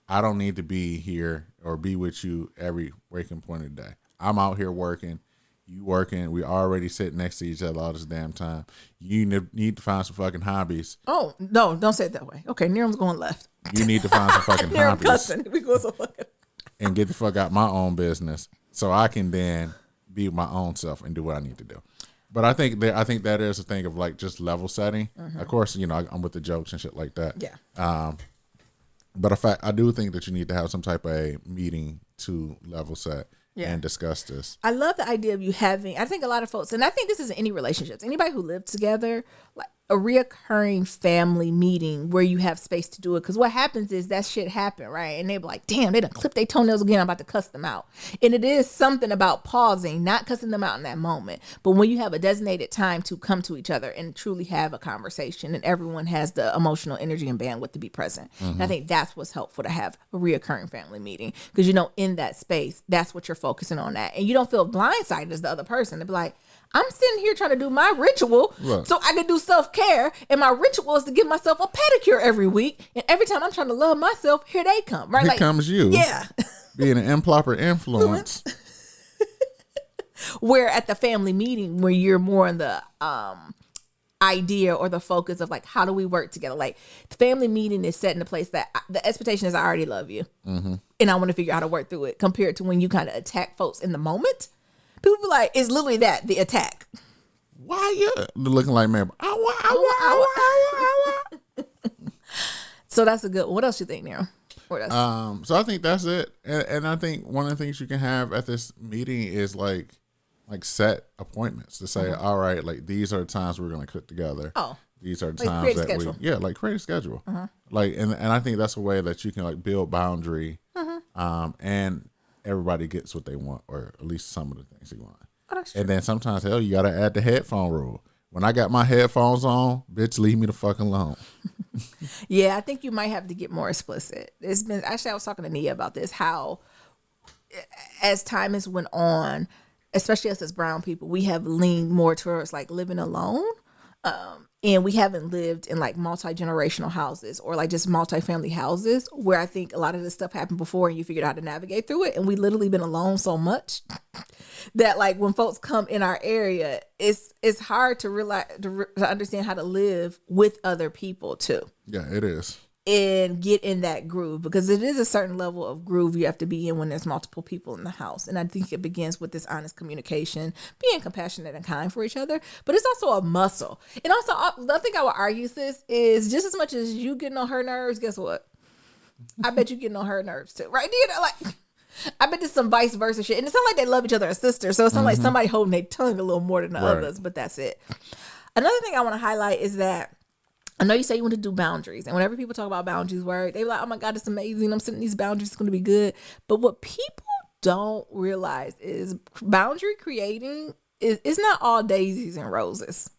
I don't need to be here or be with you every waking point of the day. I'm out here working. You working. We already sit next to each other all this damn time. You need to find some fucking hobbies. Oh, no, don't say it that way. Okay, Niram's going left. You need to find some fucking Niram hobbies. cussing. We go so fucking. And get the fuck out my own business so I can then be my own self and do what I need to do. But I think that is a thing of like just level setting. Of course, you know, I'm with the jokes and shit like that. Yeah. But in fact, I do think that you need to have some type of a meeting to level set and discuss this. I love the idea of you having, I think a lot of folks, and I think this is in any relationships, anybody who lives together, like a reoccurring family meeting where you have space to do it. Because what happens is that shit happen, right? And they be like, damn, they done clipped their toenails again. I'm about to cuss them out. And it is something about pausing, not cussing them out in that moment. But when you have a designated time to come to each other and truly have a conversation and everyone has the emotional energy and bandwidth to be present. And I think that's what's helpful to have a reoccurring family meeting. Because, you know, in that space, that's what you're focusing on that. And you don't feel blindsided as the other person. To be like, I'm sitting here trying to do my ritual so I can do self-care. And my ritual is to give myself a pedicure every week. And every time I'm trying to love myself, here they come. Right? Here comes you. Yeah. Being an improper influence. Where at the family meeting, where you're more in the idea or the focus of like, how do we work together? Like the family meeting is set in a place that the expectation is I already love you. And I want to figure out how to work through it, compared to when you kind of attack folks in the moment. People be like, it's literally that, the attack. Why you looking like man? So that's a good one. What else you think, Nero? What else? So I think that's it. And I think one of the things you can have at this meeting is like set appointments to say, all right, like these are the times we're going to cook together. Oh. These are the Like times create a that schedule. like create a schedule. Like, and I think that's a way that you can like build boundary, and everybody gets what they want, or at least some of the things they want. Oh, that's true. And then sometimes, hell, you got to add the headphone rule. When I got my headphones on, bitch, leave me the fuck alone. Yeah, I think you might have to get more explicit. It's been actually, I was talking to Nia about this, how as time has went on, especially us as brown people, we have leaned more towards like living alone. And we haven't lived in like multi-generational houses or like just multi-family houses where I think a lot of this stuff happened before and you figured out how to navigate through it. And we literally been alone so much that like when folks come in our area, it's hard to realize, to understand how to live with other people too. Yeah, it is. And get in that groove, because it is a certain level of groove you have to be in when there's multiple people in the house. And I think it begins with this honest communication, being compassionate and kind for each other, but it's also a muscle. And also, the thing I would argue, sis, is just as much as you getting on her nerves, guess what? I bet you getting on her nerves too, right? You know, like, I bet there's some vice versa shit. And it's not like they love each other as sisters, so it's not like somebody holding their tongue a little more than the others, but that's it. Another thing I want to highlight is that I know you say you want to do boundaries, and whenever people talk about boundaries, they be like, oh my God, it's amazing. I'm setting these boundaries. It's going to be good. But what people don't realize is boundary creating is not all daisies and roses,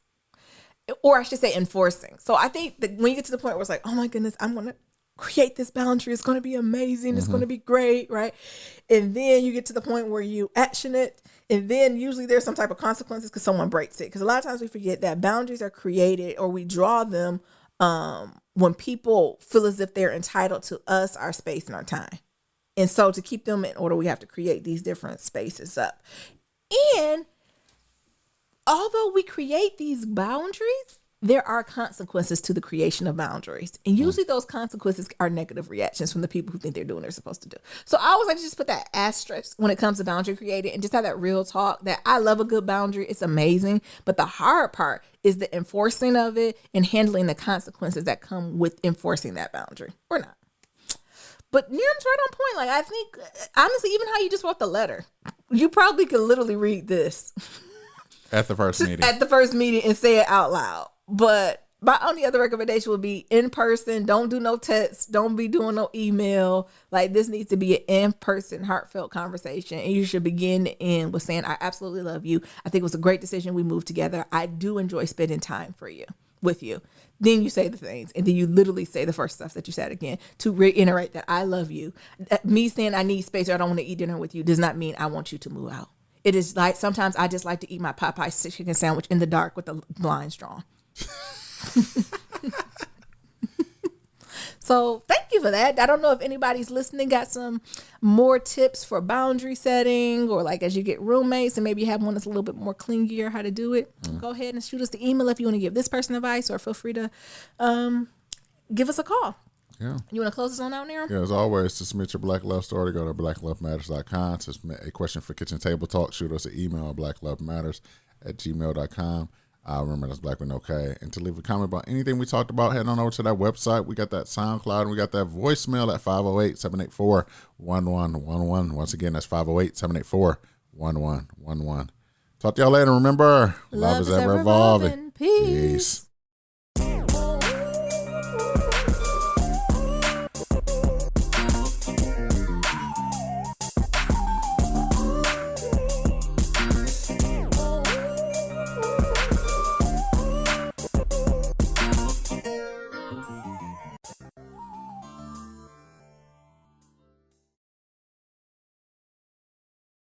or I should say enforcing. So I think that when you get to the point where it's like, oh my goodness, I'm going to create this boundary. It's going to be amazing. It's going to be great. Right. And then you get to the point where you action it. And then usually there's some type of consequences because someone breaks it. Because a lot of times we forget that boundaries are created, or we draw them when people feel as if they're entitled to us, our space, and our time. And so to keep them in order, we have to create these different spaces up. And although we create these boundaries, there are consequences to the creation of boundaries. And usually those consequences are negative reactions from the people who think they're doing what they're supposed to do. So I always like to just put that asterisk when it comes to boundary creating and just have that real talk that I love a good boundary. It's amazing. But the hard part is the enforcing of it and handling the consequences that come with enforcing that boundary or not. But Niram's right on point. Like, I think, honestly, even how you just wrote the letter, you probably could literally read this At the first meeting. At the first meeting and say it out loud. But my only other recommendation would be in person. Don't do no text. Don't be doing no email. Like, this needs to be an in-person, heartfelt conversation. And you should begin and end with saying, I absolutely love you. I think it was a great decision we moved together. I do enjoy spending time with you. Then you say the things. And then you literally say the first stuff that you said again to reiterate that I love you. Me saying I need space or I don't want to eat dinner with you does not mean I want you to move out. It is like, sometimes I just like to eat my Popeye chicken sandwich in the dark with the blinds drawn. So thank you for that. I don't know if anybody's listening got some more tips for boundary setting, or like as you get roommates and maybe you have one that's a little bit more clingier how to do it. Go ahead and shoot us the email if you want to give this person advice, or feel free to give us a call. Yeah. You want to close this on out, Nero? Yeah, as always, to submit your Black Love story, go to blacklovematters.com. To submit a question for Kitchen Table Talk, shoot us an email at blacklovematters@gmail.com. Remember, that's Black with no K. And to leave a comment about anything we talked about, head on over to that website. We got that SoundCloud, and we got that voicemail at 508-784-1111. Once again, that's 508-784-1111. Talk to y'all later. Remember, love is ever evolving. Peace.